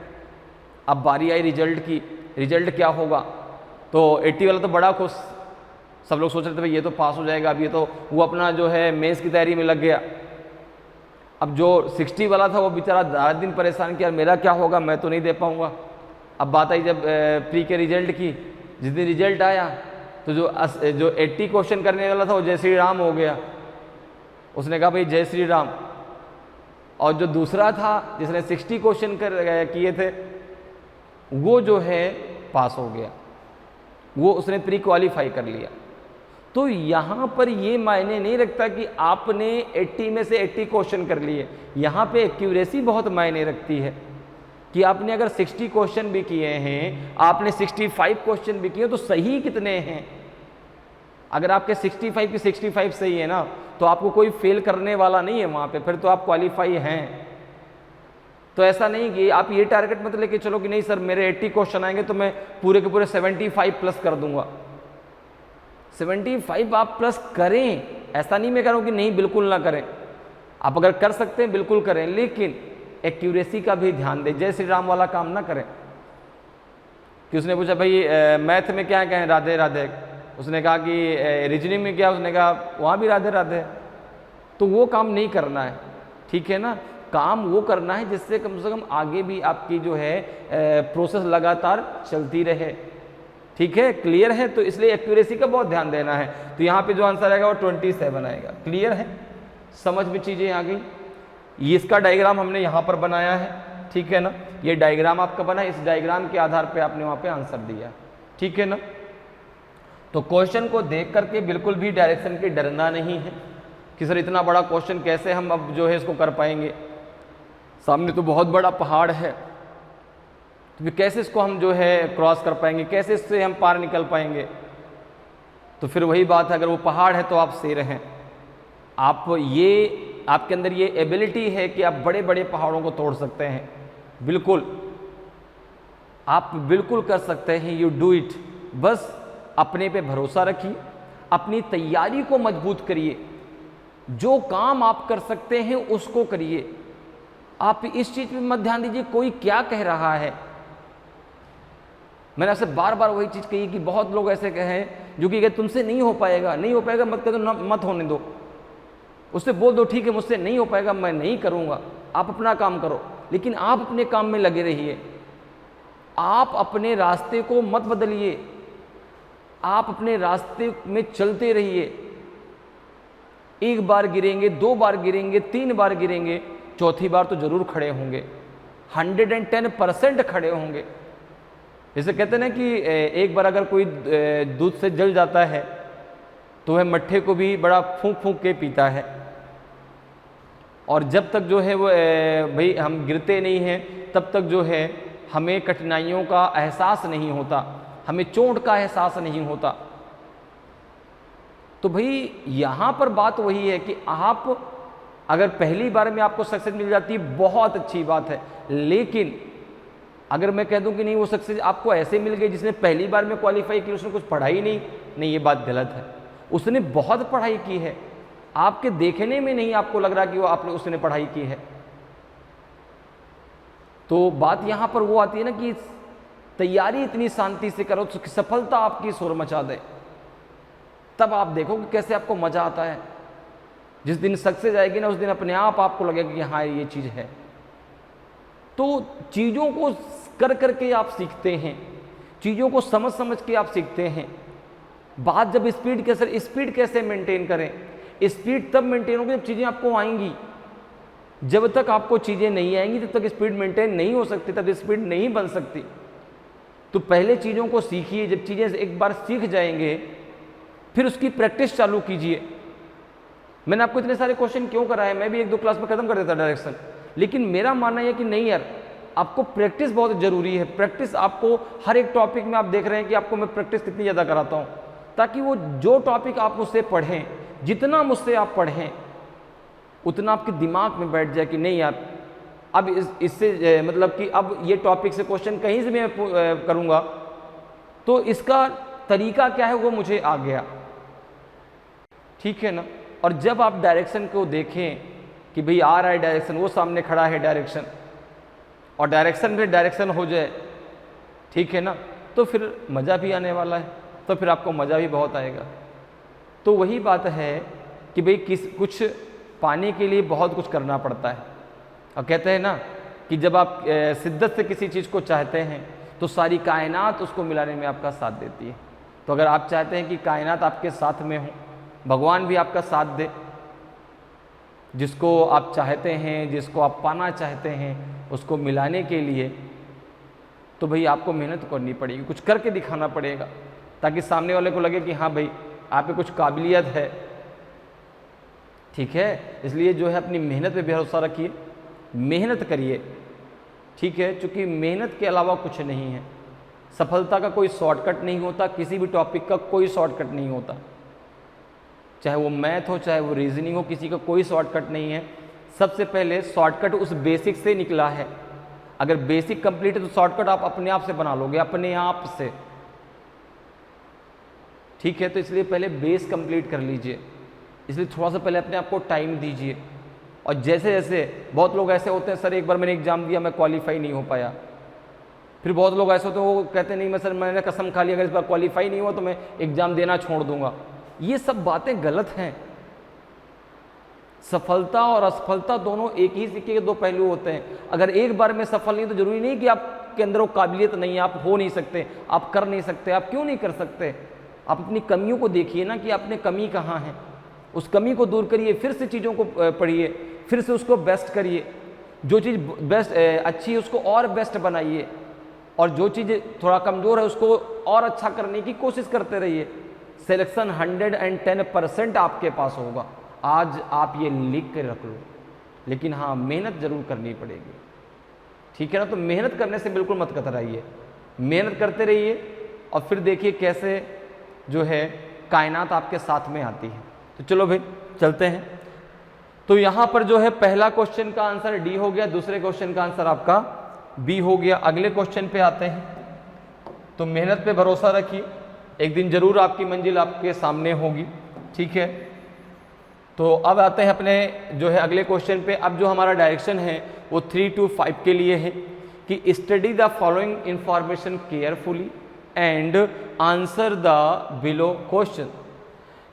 अब बारी आई रिजल्ट की, रिजल्ट क्या होगा? तो 80 वाला तो बड़ा खुश, सब लोग सोच रहे थे भाई ये तो पास हो जाएगा, अब ये तो वो अपना जो है मेंस की तैयारी में लग गया। अब जो 60 वाला था वो बेचारा रात दिन परेशान कि यार मेरा क्या होगा, मैं तो नहीं दे पाऊंगा। अब बात आई जब प्री के रिजल्ट की, जिस दिन रिजल्ट आया तो जो 80 क्वेश्चन करने वाला था वो जय श्री राम हो गया। उसने कहा भाई जय श्री राम। और जो दूसरा था जिसने 60 क्वेश्चन किए थे वो जो है पास हो गया, वो उसने प्री क्वालिफाई कर लिया। तो यहाँ पर ये मायने नहीं रखता कि आपने 80 में से 80 क्वेश्चन कर लिए, यहाँ पे एक्यूरेसी बहुत मायने रखती है कि आपने अगर 60 क्वेश्चन भी किए हैं, आपने 65 क्वेश्चन भी किए तो सही कितने हैं। अगर आपके 65 की 65 सही है ना तो आपको कोई फेल करने वाला नहीं है वहाँ पे, फिर तो आप क्वालिफाई हैं। तो ऐसा नहीं कि आप ये टारगेट मत लेके चलो कि नहीं सर मेरे 80 क्वेश्चन आएंगे तो मैं पूरे के पूरे 75 प्लस कर दूंगा। 75 आप प्लस करें, ऐसा नहीं मैं कह रहा हूँ कि नहीं बिल्कुल ना करें, आप अगर कर सकते हैं बिल्कुल करें, लेकिन एक्यूरेसी का भी ध्यान दें, जय श्री राम वाला काम ना करें। कि उसने पूछा भाई मैथ में क्या कहें, राधे राधे। उसने कहा कि रीजनिंग में क्या, उसने कहा वहाँ भी राधे राधे। तो वो काम नहीं करना है, ठीक है ना। काम वो करना है जिससे कम से कम आगे भी आपकी जो है प्रोसेस लगातार चलती रहे, ठीक है। क्लियर है? तो इसलिए एक्यूरेसी का बहुत ध्यान देना है। तो यहाँ पे जो आंसर आएगा वो 27 आएगा। क्लियर है? समझ में चीज़ें आ गई? ये इसका डायग्राम हमने यहाँ पर बनाया है, ठीक है ना। ये डायग्राम आपका बना है, इस डायग्राम के आधार पे आपने वहाँ पे आंसर दिया, ठीक है ना। तो क्वेश्चन को देख करके बिल्कुल भी डायरेक्शन के डरना नहीं है कि सर इतना बड़ा क्वेश्चन कैसे हम अब जो है इसको कर पाएंगे, सामने तो बहुत बड़ा पहाड़ है, तो फिर कैसे इसको हम जो है क्रॉस कर पाएंगे, कैसे इससे हम पार निकल पाएंगे। तो फिर वही बात है, अगर वो पहाड़ है तो आप शेर हैं। आप ये आपके अंदर ये एबिलिटी है कि आप बड़े बड़े पहाड़ों को तोड़ सकते हैं, बिल्कुल आप बिल्कुल कर सकते हैं। You do it. बस अपने पे भरोसा रखिए, अपनी तैयारी को मजबूत करिए, जो काम आप कर सकते हैं उसको करिए। आप इस चीज पे मत ध्यान दीजिए कोई क्या कह रहा है। मैंने आपसे बार बार वही चीज कही कि बहुत लोग ऐसे कहे जो कि तुमसे नहीं हो पाएगा, नहीं हो पाएगा मत कह दो, मत होने दो, उससे बोल दो ठीक है मुझसे नहीं हो पाएगा, मैं नहीं करूंगा। आप अपना काम करो, लेकिन आप अपने काम में लगे रहिए, आप अपने रास्ते को मत बदलिए, आप अपने रास्ते में चलते रहिए। एक बार गिरेंगे, 2 बार गिरेंगे, 3 बार गिरेंगे, चौथी बार तो जरूर खड़े होंगे, 110% खड़े होंगे। जैसे कहते हैं ना कि एक बार अगर कोई दूध से जल जाता है तो वह मट्ठे को भी बड़ा फूंक फूंक के पीता है। और जब तक जो है वो भाई हम गिरते नहीं हैं तब तक जो है हमें कठिनाइयों का एहसास नहीं होता, हमें चोट का एहसास नहीं होता। तो भाई यहाँ पर बात वही है कि आप अगर पहली बार में आपको सक्सेस मिल जाती है बहुत अच्छी बात है, लेकिन अगर मैं कह दूं कि नहीं वो सक्सेस आपको ऐसे मिल गई जिसने पहली बार में क्वालिफाई की, उसने कुछ पढ़ाई नहीं, ये बात गलत है। उसने बहुत पढ़ाई की है, आपके देखने में नहीं आपको लग रहा कि वो आपने उसने पढ़ाई की है। तो बात यहां पर वो आती है ना कि तैयारी इतनी शांति से करो तो सफलता आपकी शोर मचा दे, तब आप देखो कि कैसे आपको मजा आता है। जिस दिन सक्सेस आएगी ना उस दिन अपने आप आपको लगेगा कि हाँ ये चीज है। तो चीजों को कर करके आप सीखते हैं, चीजों को समझ समझ के आप सीखते हैं। बात जब स्पीड कैसे मेंटेन करें, स्पीड तब मेंटेन होगी जब चीजें आपको आएंगी। जब तक आपको चीजें नहीं आएंगी तब तक स्पीड मेंटेन नहीं हो सकती, तब स्पीड नहीं बन सकती। तो पहले चीजों को सीखिए, जब चीजें एक बार सीख जाएंगे फिर उसकी प्रैक्टिस चालू कीजिए। मैंने आपको इतने सारे क्वेश्चन क्यों कराए, मैं भी 1-2 क्लास में खत्म कर देता डायरेक्शन, लेकिन मेरा मानना है कि नहीं यार आपको प्रैक्टिस बहुत जरूरी है। प्रैक्टिस आपको हर एक टॉपिक में आप देख रहे हैं कि आपको मैं प्रैक्टिस कितनी ज़्यादा कराता हूँ। ताकि वो जो टॉपिक आप मुझसे पढ़ें, जितना मुझसे आप पढ़ें उतना आपके दिमाग में बैठ जाए कि नहीं यार अब इससे मतलब कि अब ये टॉपिक से क्वेश्चन कहीं से भी मैं करूँगा तो इसका तरीका क्या है वो मुझे आ गया, ठीक है ना। और जब आप डायरेक्शन को देखें कि भाई आ रहा है डायरेक्शन, वो सामने खड़ा है डायरेक्शन, और डायरेक्शन में डायरेक्शन हो जाए, ठीक है ना, तो फिर मज़ा भी आने वाला है, तो फिर आपको मज़ा भी बहुत आएगा। तो वही बात है कि भाई कुछ पाने के लिए बहुत कुछ करना पड़ता है। और कहते हैं ना कि जब आप शिद्दत से किसी चीज़ को चाहते हैं तो सारी कायनात उसको मिलाने में आपका साथ देती है। तो अगर आप चाहते हैं कि कायनात आपके साथ में हो, भगवान भी आपका साथ दे, जिसको आप चाहते हैं, जिसको आप पाना चाहते हैं, उसको मिलाने के लिए, तो भाई आपको मेहनत करनी पड़ेगी, कुछ करके दिखाना पड़ेगा, ताकि सामने वाले को लगे कि हाँ भाई आप में कुछ काबिलियत है, ठीक है। इसलिए जो है अपनी मेहनत पे भरोसा रखिए, मेहनत करिए, ठीक है, क्योंकि मेहनत के अलावा कुछ नहीं है। सफलता का कोई शॉर्टकट नहीं होता, किसी भी टॉपिक का कोई शॉर्टकट नहीं होता, चाहे वो मैथ हो चाहे वो रीजनिंग हो, किसी का कोई शॉर्टकट नहीं है। सबसे पहले शॉर्टकट उस बेसिक से निकला है। अगर बेसिक कंप्लीट है तो शॉर्टकट आप अपने आप से बना लोगे, अपने आप से, ठीक है। तो इसलिए पहले बेस कंप्लीट कर लीजिए, इसलिए थोड़ा सा पहले अपने आप को टाइम दीजिए। और जैसे जैसे बहुत लोग ऐसे होते हैं, सर एक बार मैंने एग्जाम दिया मैं क्वालिफाई नहीं हो पाया, फिर बहुत लोग ऐसे होते हैं वो कहते नहीं मैं सर मैंने कसम खा ली अगर इस बार क्वालिफाई नहीं हुआ तो मैं एग्जाम देना छोड़ दूंगा। ये सब बातें गलत हैं। सफलता और असफलता दोनों एक ही सिक्के के दो पहलू होते हैं। अगर एक बार में सफल नहीं तो जरूरी नहीं कि आपके अंदर वो काबिलियत नहीं है, आप हो नहीं सकते, आप कर नहीं सकते। आप क्यों नहीं कर सकते? आप अपनी कमियों को देखिए ना कि आपने कमी कहाँ है, उस कमी को दूर करिए, फिर से चीज़ों को पढ़िए, फिर से उसको बेस्ट करिए। जो चीज़ बेस्ट अच्छी है उसको और बेस्ट बनाइए, और जो चीज़ थोड़ा कमज़ोर है उसको और अच्छा करने की कोशिश करते रहिए। सिलेक्शन 110% आपके पास होगा, आज आप ये लिख के रख लो। लेकिन हाँ, मेहनत जरूर करनी पड़ेगी, ठीक है ना। तो मेहनत करने से बिल्कुल मत कतराइए, मेहनत करते रहिए और फिर देखिए कैसे जो है कायनात आपके साथ में आती है। तो चलो भाई चलते हैं। तो यहाँ पर जो है पहला क्वेश्चन का आंसर डी हो गया, दूसरे क्वेश्चन का आंसर आपका बी हो गया। अगले क्वेश्चन पे आते हैं। तो मेहनत पे भरोसा रखिए, एक दिन जरूर आपकी मंजिल आपके सामने होगी, ठीक है। तो अब आते हैं अपने जो है अगले क्वेश्चन पे। अब जो हमारा डायरेक्शन है वो 3 to 5 के लिए है कि study the following information carefully and answer the below question.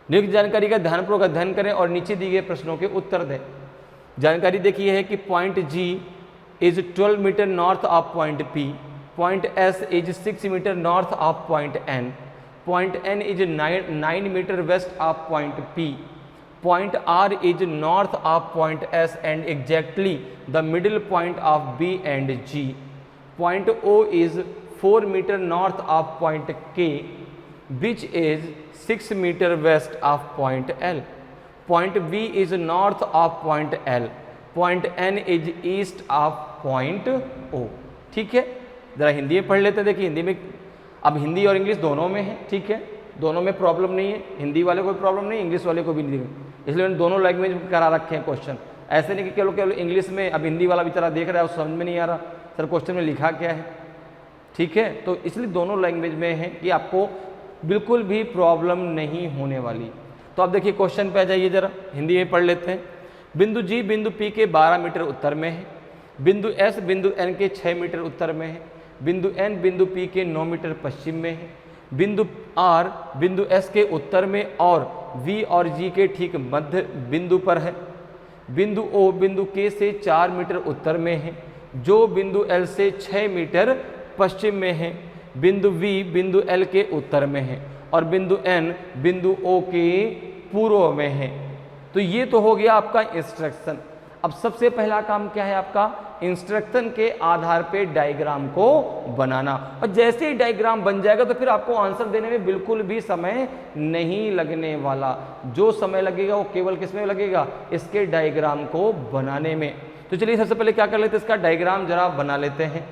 निम्नलिखित जानकारी का ध्यानपूर्वक अध्ययन करें और नीचे दिए गए प्रश्नों के उत्तर दें। जानकारी देखिए है कि point G is 12 metre north of point P, point S is 6 metre north of point N, point N is 9 metre west of point P, point R is north of point S and exactly the middle point of B and G, point O is 4 metre north of point K which is 6 meter west of point L, point B is north of point L, point N is east of point O। ठीक है, जरा हिंदी में पढ़ लेते हैं। देखिए हिंदी में, अब हिंदी और इंग्लिश दोनों में है, ठीक है, दोनों में प्रॉब्लम नहीं है, हिंदी वाले को प्रॉब्लम नहीं, इंग्लिश वाले को भी नहीं, इसलिए मैंने दोनों लैंग्वेज में करा रखे हैं क्वेश्चन। ऐसे नहीं कि केवल इंग्लिश में, अब हिंदी वाला बेचारा देख रहा है उस समझ में नहीं आ रहा सर क्वेश्चन में लिखा क्या है, ठीक है। तो इसलिए दोनों लैंग्वेज में है कि आपको बिल्कुल भी प्रॉब्लम नहीं होने वाली। तो आप देखिए क्वेश्चन पे आ जाइए, जरा हिंदी में पढ़ लेते हैं। बिंदु जी बिंदु पी के 12 मीटर उत्तर में है, बिंदु एस बिंदु एन के 6 मीटर उत्तर में है, बिंदु एन बिंदु पी के 9 मीटर पश्चिम में है, बिंदु आर बिंदु एस के उत्तर में और वी और जी के ठीक मध्य बिंदु पर है, बिंदु ओ बिंदु के से 4 मीटर उत्तर में है, जो बिंदु एल से 6 मीटर पश्चिम में है, बिंदु V बिंदु L के उत्तर में है और बिंदु N बिंदु O के पूर्व में है। तो ये तो हो गया आपका इंस्ट्रक्शन। अब सबसे पहला काम क्या है आपका? इंस्ट्रक्शन के आधार पे डायग्राम को बनाना, और जैसे ही डायग्राम बन जाएगा तो फिर आपको आंसर देने में बिल्कुल भी समय नहीं लगने वाला। जो समय लगेगा वो केवल किस में लगेगा? इसके डायग्राम को बनाने में। तो चलिए सबसे पहले क्या कर लेते हैं, इसका डायग्राम जरा बना लेते हैं।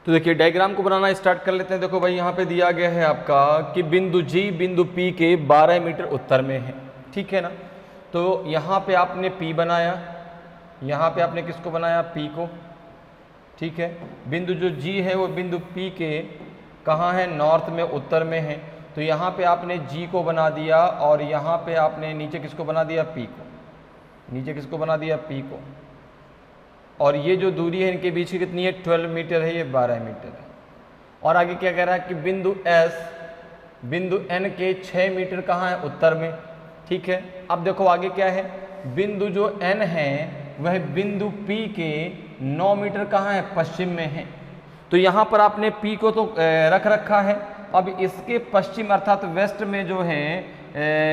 तो तो देखिए डायग्राम को बनाना स्टार्ट कर लेते हैं। देखो भाई यहाँ पे दिया गया है आपका कि बिंदु जी बिंदु P के 12 मीटर उत्तर में है, ठीक है ना। तो यहाँ पे आपने P बनाया, यहाँ पे आपने किसको बनाया, P को, ठीक है। बिंदु जो G है वो बिंदु P के कहाँ है, नॉर्थ में, उत्तर में है। तो यहाँ पे आपने G को बना दिया और यहाँ पे आपने नीचे किसको बना दिया, P को, नीचे किसको बना दिया, P को। और ये जो दूरी है इनके बीच की कितनी है, 12 मीटर है, ये 12 मीटर है। और आगे क्या कह रहा है कि बिंदु S बिंदु N के 6 मीटर कहाँ है, उत्तर में, ठीक है। अब देखो आगे क्या है, बिंदु जो N है वह बिंदु P के 9 मीटर कहाँ है, पश्चिम में है। तो यहाँ पर आपने P को तो रख रखा है। अब इसके पश्चिम अर्थात वेस्ट में जो है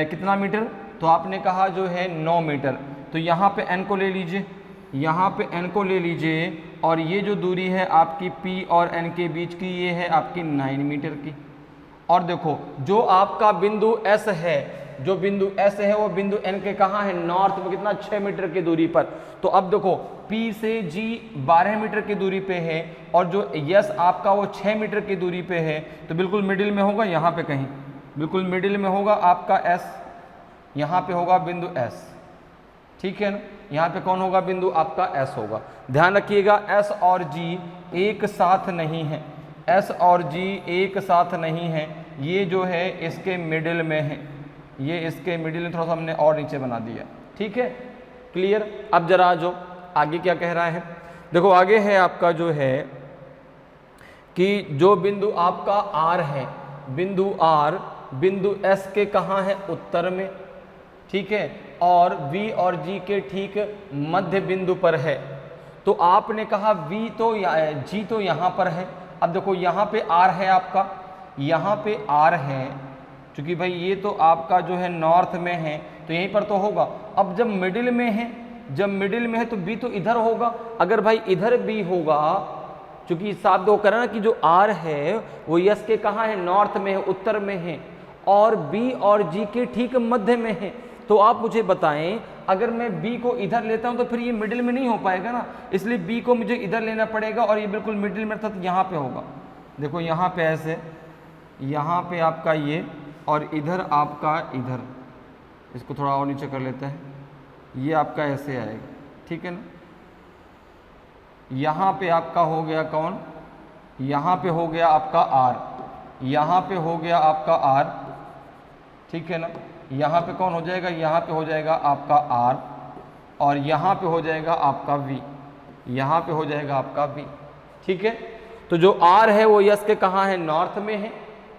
कितना मीटर, तो आपने कहा जो है 9 मीटर। तो यहाँ पे N को ले लीजिए, यहाँ पे N को ले लीजिए और ये जो दूरी है आपकी P और N के बीच की, ये है आपकी 9 मीटर की। और देखो जो आपका बिंदु S है, जो बिंदु S है वो बिंदु N के कहाँ है, नॉर्थ में, कितना, 6 मीटर की दूरी पर। तो अब देखो P से G 12 मीटर की दूरी पे है और जो S आपका वो 6 मीटर की दूरी पे है। तो बिल्कुल मिडिल में होगा, यहाँ पे कहीं बिल्कुल मिडिल में होगा आपका S, यहाँ पे होगा बिंदु S, ठीक है ना। यहाँ पे कौन होगा, बिंदु आपका S होगा। ध्यान रखिएगा S और G एक साथ नहीं है, S और G एक साथ नहीं है, ये जो है इसके मिडिल में है, ये इसके मिडिल में, थोड़ा सा हमने और नीचे बना दिया, ठीक है, क्लियर। अब जरा जो आगे क्या कह रहा है, देखो आगे है आपका जो है कि जो बिंदु आपका R है, बिंदु R बिंदु S के कहाँ है, उत्तर में, ठीक है, और V और G के ठीक मध्य बिंदु पर है। तो आपने कहा V तो G तो यहाँ पर है। अब देखो यहाँ पे R है आपका, यहाँ पे R है, क्योंकि भाई ये तो आपका जो है नॉर्थ में है तो यहीं पर तो होगा। अब जब मिडिल में है, जब मिडिल में है तो B तो इधर होगा। अगर भाई इधर B होगा, क्योंकि साफ दो करा ना कि जो R है वो S के कहाँ है, नॉर्थ में है, उत्तर में है, और B और G के ठीक मध्य में है। तो आप मुझे बताएं, अगर मैं B को इधर लेता हूं तो फिर ये मिडिल में नहीं हो पाएगा ना, इसलिए B को मुझे इधर लेना पड़ेगा और ये बिल्कुल मिडिल में, अर्थात यहाँ पे होगा। देखो यहाँ पे ऐसे, यहाँ पे आपका ये और इधर आपका इधर, इसको थोड़ा और नीचे कर लेते हैं, ये आपका ऐसे आएगा, ठीक है ना। यहाँ पे आपका हो गया कौन, यहाँ पे हो गया आपका R, यहाँ पे हो गया आपका R, ठीक है ना। यहाँ पे कौन हो जाएगा, यहाँ पे हो जाएगा आपका R और यहाँ पे हो जाएगा आपका V, यहाँ पे हो जाएगा आपका V, ठीक है। तो जो R है वो S के कहाँ है, नॉर्थ में है,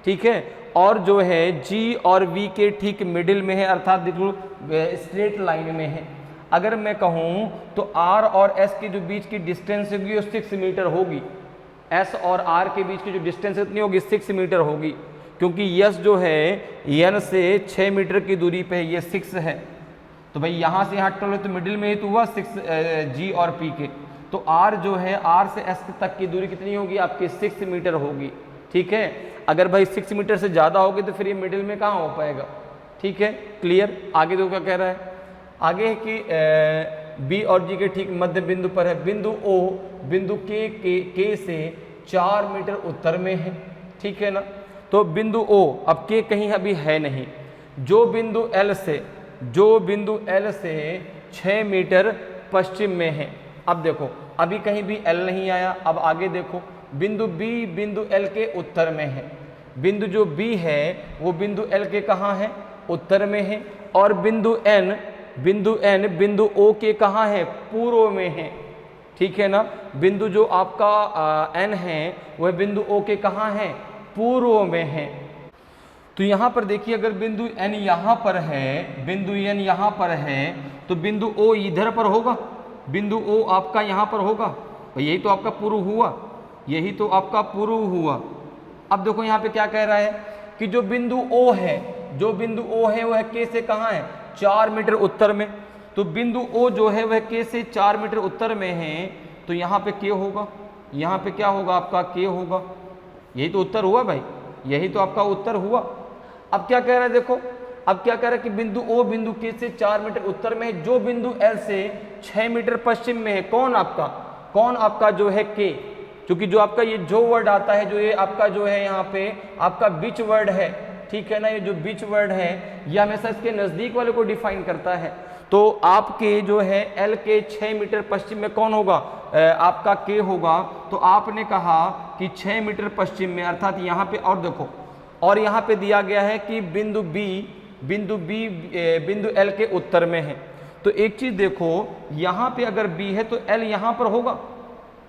ठीक है, और जो है G और V के ठीक मिडिल में है, अर्थात देखो स्ट्रेट लाइन में है। अगर मैं कहूँ तो R और S के जो बीच की डिस्टेंस होगी वो 6 मीटर होगी। S और R के बीच की जो डिस्टेंस कितनी होगी, 6 मीटर होगी, क्योंकि S जो है N से 6 मीटर की दूरी पे है, ये 6 है। तो भाई यहाँ से यहाँ टोल तो मिडिल में ही तो हुआ 6 G और P के। तो R जो है R से S तक की दूरी कितनी होगी आपकी, 6 मीटर होगी, ठीक है। अगर भाई 6 मीटर से ज़्यादा होगी तो फिर ये मिडिल में कहाँ हो पाएगा, ठीक है, क्लियर। आगे तो क्या कह रहा है, आगे है कि B और G के ठीक मध्य बिंदु पर है बिंदु O, बिंदु K से 4 मीटर उत्तर में है, ठीक है ना। तो बिंदु O, अब K कहीं अभी है नहीं, जो बिंदु L से 6 मीटर पश्चिम में है। अब देखो अभी कहीं भी L नहीं आया। अब आगे देखो बिंदु B बिंदु L के उत्तर में है, बिंदु जो B है वो बिंदु L के कहाँ है, उत्तर में है, और बिंदु N बिंदु O के कहाँ है, पूर्व में है, ठीक है ना। बिंदु जो आपका N है वह बिंदु O के कहाँ है, पूर्व में है। तो यहाँ पर देखिए अगर बिंदु N यहाँ पर है, बिंदु N यहाँ पर है तो बिंदु O इधर पर होगा, बिंदु O आपका यहाँ पर होगा, यही तो आपका पूर्व हुआ, यही तो आपका पूर्व हुआ। अब देखो यहाँ पे क्या कह रहा है कि जो बिंदु O है, जो बिंदु O है वह K से कहाँ है, 4 मीटर उत्तर में। तो बिंदु O जो है वह K से 4 मीटर उत्तर में है, तो यहाँ पे K होगा, यहाँ पे क्या होगा आपका, K होगा, यही तो उत्तर हुआ भाई, यही तो आपका उत्तर हुआ। अब क्या कह रहा है देखो, अब क्या कह रहा है कि बिंदु O बिंदु K से 4 मीटर उत्तर में है, जो बिंदु L से 6 मीटर पश्चिम में है, कौन आपका जो है K, क्योंकि जो आपका ये जो वर्ड आता है, जो ये आपका जो है यहाँ पे आपका बीच वर्ड है, ठीक है ना, ये जो बीच वर्ड है ये हमेशा इसके नज़दीक वाले को डिफाइन करता है। तो आपके जो है एल के 6 मीटर पश्चिम में कौन होगा, आपका के होगा। तो आपने कहा कि 6 मीटर पश्चिम में, अर्थात यहाँ पे, और देखो, और यहाँ पे दिया गया है कि बिंदु बी बिंदु एल के उत्तर में है। तो एक चीज देखो, यहाँ पे अगर बी है तो एल यहाँ पर होगा,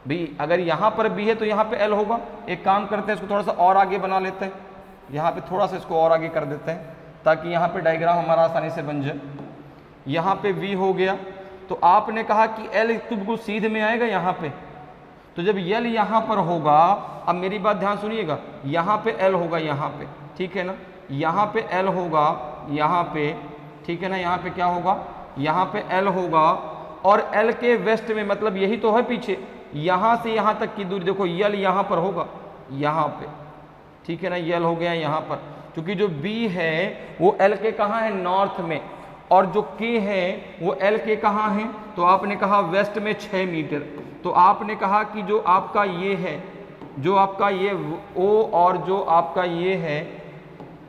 बी अगर यहाँ पर बी है तो यहाँ पे एल होगा। एक काम करते हैं, इसको थोड़ा सा और आगे बना लेते हैं, यहाँ पे थोड़ा सा इसको और आगे कर देते हैं ताकि यहाँ पे डायग्राम हमारा आसानी से बन जाए। यहाँ पे वी हो गया, तो आपने कहा कि एल तो बिल्कुल सीधे में आएगा यहाँ पे, तो जब एल यहाँ पर होगा, अब मेरी बात ध्यान सुनिएगा, यहाँ पे एल होगा, यहाँ पे, ठीक है ना, यहाँ पे एल होगा, यहाँ पे, ठीक है ना, यहाँ पे क्या होगा, यहाँ पे एल होगा, और एल के वेस्ट में, मतलब यही तो है पीछे, यहाँ से यहाँ तक की दूरी देखो, एल यहाँ पर होगा, यहाँ पे, ठीक है ना, एल हो गया यहाँ पर, क्योंकि जो बी है वो एल के कहाँ है, नॉर्थ में, और जो के है वो एल के कहाँ है, तो आपने कहा वेस्ट में 6 मीटर। तो आपने कहा कि जो आपका ये है, जो आपका ये ओ, और जो आपका ये है,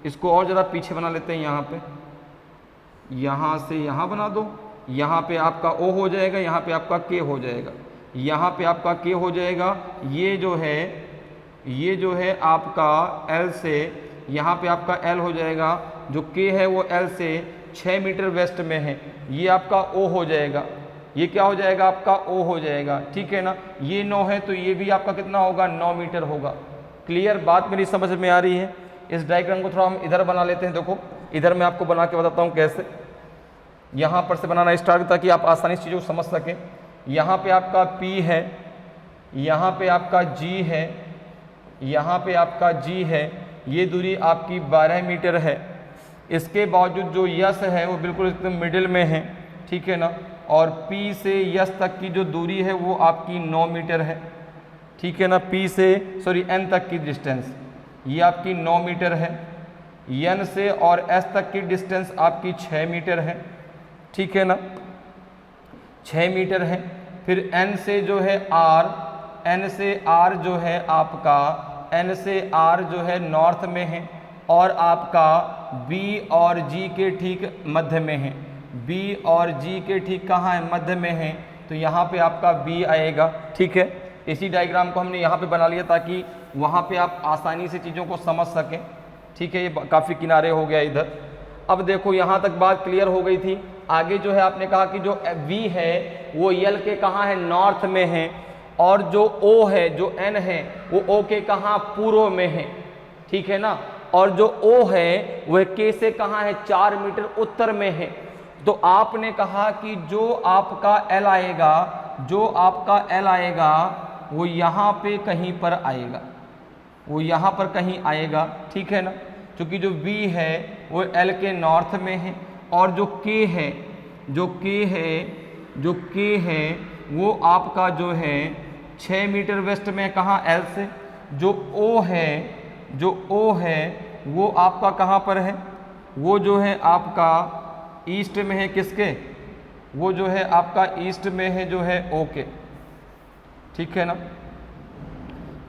इसको और ज़रा पीछे बना लेते हैं, यहाँ पे, यहाँ से यहाँ बना दो, यहाँ पे आपका ओ हो जाएगा, यहाँ पे आपका के हो जाएगा, यहाँ पे आपका के हो जाएगा, ये जो है आपका एल से, यहाँ पे आपका एल हो जाएगा, जो के है वो एल से 6 मीटर वेस्ट में है, ये आपका ओ हो जाएगा, ये क्या हो जाएगा, आपका ओ हो जाएगा, ठीक है ना। ये 9 है तो ये भी आपका कितना होगा, 9 मीटर होगा। क्लियर, बात मेरी समझ में आ रही है। इस डायग्राम को थोड़ा हम इधर बना लेते हैं, देखो इधर मैं आपको बना के बताता हूँ कैसे, यहाँ पर से बनाना स्टार्ट, ताकि आप आसानी से चीज़ों को समझ सकें। यहाँ पे आपका P है, यहाँ पे आपका G है, यहाँ पे आपका G है, ये दूरी आपकी 12 मीटर है। इसके बावजूद जो यस है वो बिल्कुल एकदम मिडिल में है, ठीक है ना, और P से यस तक की जो दूरी है वो आपकी 9 मीटर है, ठीक है ना, P से N तक की डिस्टेंस ये आपकी 9 मीटर है, N से और S तक की डिस्टेंस आपकी 6 मीटर है, ठीक है ना, 6 मीटर है। फिर N से जो है R, N से R जो है आपका, N से R जो है नॉर्थ में है, और आपका B और G के ठीक मध्य में है, B और G के ठीक कहाँ है, मध्य में है, तो यहाँ पे आपका B आएगा, ठीक है। इसी डायग्राम को हमने यहाँ पे बना लिया ताकि वहाँ पे आप आसानी से चीज़ों को समझ सकें, ठीक है। ये काफ़ी किनारे हो गया इधर। अब देखो यहाँ तक बात क्लियर हो गई थी। आगे जो है आपने कहा कि जो V है वो L के कहाँ है, नॉर्थ में है, और जो O है, जो N है वो O के कहाँ, पूर्व में है, ठीक है ना, और जो O है वह K से कहाँ है, 4 मीटर उत्तर में है। तो आपने कहा कि जो आपका L आएगा, जो आपका L आएगा वो यहाँ पे कहीं पर आएगा, वो यहाँ पर कहीं आएगा, ठीक है ना, क्योंकि जो V है वो L के नॉर्थ में है, और जो K है, जो K है वो आपका जो है 6 मीटर वेस्ट में, कहाँ, L से। जो O है वो आपका कहाँ पर है, वो जो है आपका ईस्ट में है, किसके, वो जो है आपका ईस्ट में है, जो है O के, ठीक है ना।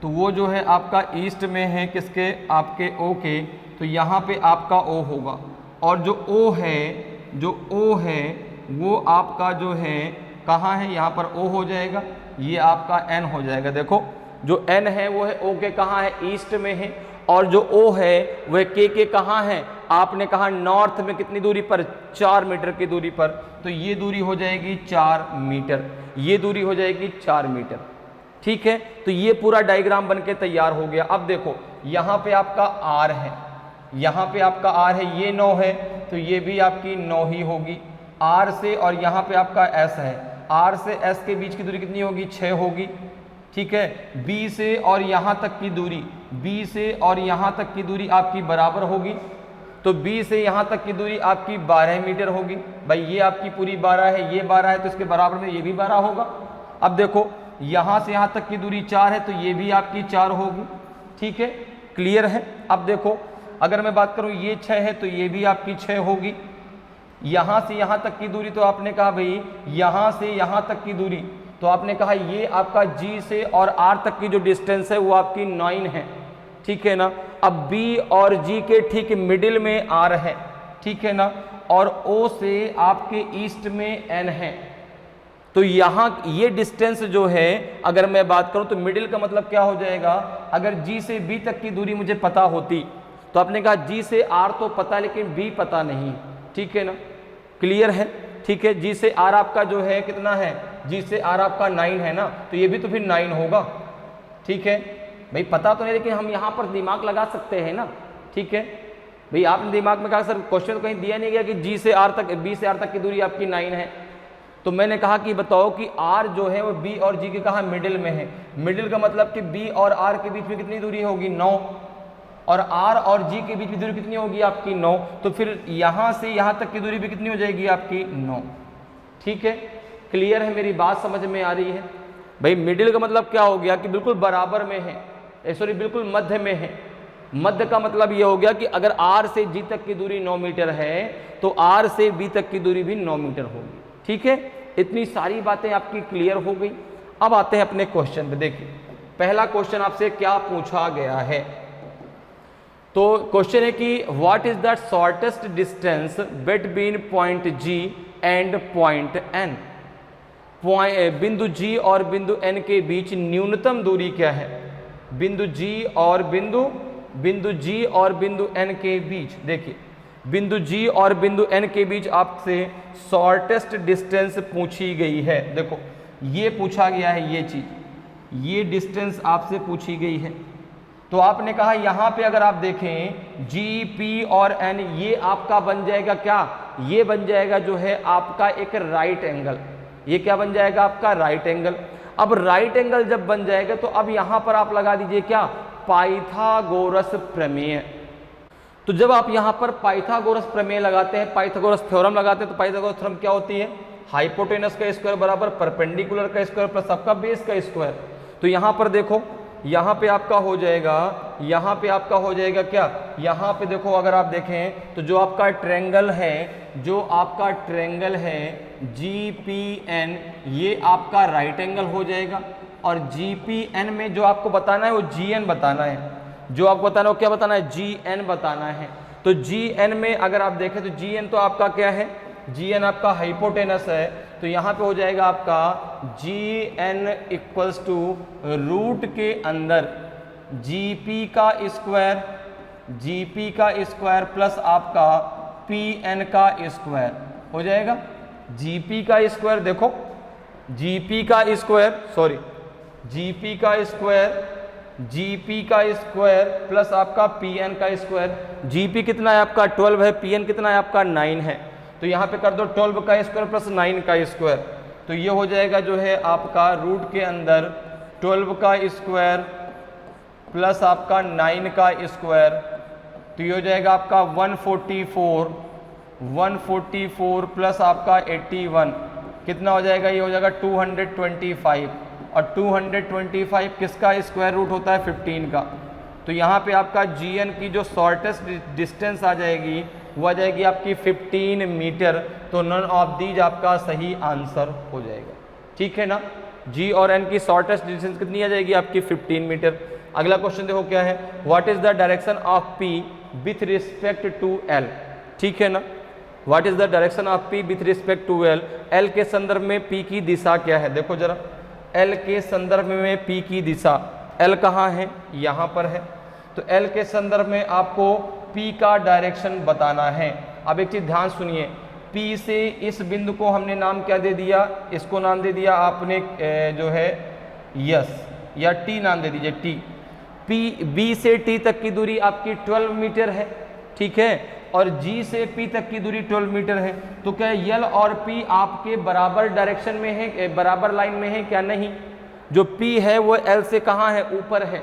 तो वो जो है आपका ईस्ट में है, किसके, आपके O के, तो यहाँ पे आपका O होगा। और जो O है वो आपका जो है कहाँ है, यहाँ पर O हो जाएगा, ये आपका N हो जाएगा। देखो जो N है वो है O के कहाँ है, ईस्ट में है, और जो O है वह K के कहाँ है, आपने कहा नॉर्थ में, कितनी दूरी पर, 4 मीटर की दूरी पर। तो ये दूरी हो जाएगी 4 मीटर, ये दूरी हो जाएगी 4 मीटर, ठीक है। तो ये पूरा डायग्राम बनके तैयार हो गया। अब देखो यहाँ पे आपका R है, यहाँ पे आपका R है, ये 9 है तो ये भी आपकी 9 ही होगी। R से और यहाँ पे आपका S है, R से S के बीच की दूरी कितनी होगी, 6 होगी, ठीक है। B से और यहाँ तक की दूरी, B से और यहाँ तक की दूरी आपकी बराबर होगी, तो B से यहाँ तक की दूरी आपकी 12 मीटर होगी। भाई ये आपकी पूरी 12 है, ये 12 है, तो इसके बराबर में ये भी 12 होगा। अब देखो यहाँ से यहाँ तक की दूरी 4 है, तो ये भी आपकी 4 होगी, ठीक है, क्लियर है। अब देखो अगर मैं बात करूँ ये 6 है तो ये भी आपकी 6 होगी। यहाँ से यहाँ तक की दूरी, तो आपने कहा भाई यहाँ से यहाँ तक की दूरी तो आपने कहा ये आपका G से और R तक की जो डिस्टेंस है वो आपकी 9 है, ठीक है ना। अब B और G के ठीक मिडिल में R है, ठीक है ना, और O से आपके ईस्ट में N है। तो यहाँ ये डिस्टेंस जो है अगर मैं बात करूं तो मिडिल का मतलब क्या हो जाएगा, अगर G से B तक की दूरी मुझे पता होती तो आपने कहा G से R तो पता लेकिन B पता नहीं, ठीक है ना, क्लियर है, ठीक है। G से R आपका जो है कितना है, G से R आपका 9 है ना, तो ये भी तो फिर 9 होगा, ठीक है भाई। पता तो नहीं लेकिन हम यहाँ पर दिमाग लगा सकते हैं ना, ठीक है भाई। आपने दिमाग में कहा सर क्वेश्चन तो कहीं दिया नहीं गया कि G से R तक B से R तक की दूरी आपकी 9 है, तो मैंने कहा कि बताओ कि R जो है वो B और G के कहा मिडिल में है। मिडिल का मतलब कि B और R के बीच में कितनी दूरी होगी 9, और R और G के बीच में दूरी कितनी होगी आपकी 9, तो फिर यहाँ से यहाँ तक की दूरी भी कितनी हो जाएगी आपकी 9, ठीक है। क्लियर है, मेरी बात समझ में आ रही है भाई। मिडिल का मतलब क्या हो गया कि बिल्कुल बराबर में है, सॉरी बिल्कुल मध्य में है। मध्य का मतलब ये हो गया कि अगर R से G तक की दूरी 9 मीटर है तो R से B तक की दूरी भी 9 मीटर होगी, ठीक है। इतनी सारी बातें आपकी क्लियर हो गई। अब आते हैं अपने क्वेश्चन पे। देखिए पहला क्वेश्चन आपसे क्या पूछा गया है, तो क्वेश्चन है कि what is the shortest distance between point G and point N। बिंदु G और बिंदु N के बीच न्यूनतम दूरी क्या है। बिंदु G और बिंदु N के बीच, देखिए बिंदु G और बिंदु N के बीच आपसे शॉर्टेस्ट डिस्टेंस पूछी गई है। देखो ये पूछा गया है, ये चीज, ये डिस्टेंस आपसे पूछी गई है। तो आपने कहा यहाँ पे अगर आप देखें G, P और N ये आपका बन जाएगा क्या, ये बन जाएगा जो है आपका एक राइट एंगल। ये क्या बन जाएगा आपका राइट एंगल। अब राइट एंगल जब बन जाएगा तो अब यहाँ पर आप लगा दीजिए क्या, पाइथागोरस प्रमेय। तो जब आप यहाँ पर पाइथागोरस प्रमेय लगाते हैं, पाइथागोरस थ्योरम लगाते हैं, तो पाइथागोरस थ्योरम क्या होती है, हाइपोटेनस का स्क्वायर बराबर परपेंडिकुलर का स्क्वायर प्लस आपका बेस का स्क्वायर। तो यहाँ पर देखो यहाँ पे आपका हो जाएगा, यहाँ पे आपका हो जाएगा क्या, यहाँ पे देखो अगर आप देखें तो जो आपका ट्रायंगल है, GPN ये आपका राइट एंगल हो जाएगा, और GPN में जो आपको बताना है वो GN बताना है, जो आपको बताना है वो क्या बताना है, GN बताना है। तो GN में अगर आप देखें तो GN तो आपका क्या है, GN आपका हाइपोटेनस है, तो यहाँ पे हो जाएगा आपका GN इक्वल्स टू रूट के अंदर GP का स्क्वायर प्लस आपका PN का स्क्वायर हो जाएगा। GP का स्क्वायर देखो, GP का स्क्वायर प्लस आपका PN का स्क्वायर। GP कितना है आपका 12 है, PN कितना है आपका 9 है, तो यहाँ पे कर दो 12 का स्क्वायर प्लस 9 का स्क्वायर, तो ये हो जाएगा जो है आपका रूट के अंदर 12 का स्क्वायर प्लस आपका 9 का स्क्वायर, तो ये हो जाएगा आपका 144 प्लस आपका 81 कितना हो जाएगा, ये हो जाएगा 225, और 225 किसका स्क्वायर रूट होता है 15 का। तो यहाँ पे आपका GN की जो शॉर्टेस्ट डिस्टेंस आ जाएगी वो आ जाएगी आपकी 15 मीटर। तो नन ऑफ दीज आपका सही आंसर हो जाएगा, ठीक है ना। G और N की शॉर्टेस्ट डिस्टेंस कितनी आ जाएगी आपकी 15 मीटर। अगला क्वेश्चन देखो क्या है, what is the direction of P with respect to L, ठीक है ना। What is the direction of P with respect to L, L के संदर्भ में P की दिशा क्या है। देखो जरा, L के संदर्भ में P की दिशा, L कहाँ है, यहाँ पर है, तो L के संदर्भ में आपको P का डायरेक्शन बताना है। अब एक चीज ध्यान सुनिए, P से इस बिंदु को हमने नाम क्या दे दिया, इसको नाम दे दिया आपने जो है यस या T नाम दे दीजिए T। B से T तक की दूरी आपकी 12 मीटर है, ठीक है, और G से P तक की दूरी 12 मीटर है। तो क्या L और P आपके बराबर डायरेक्शन में है, बराबर लाइन में है क्या, नहीं। जो P है वो L से कहाँ है, ऊपर है,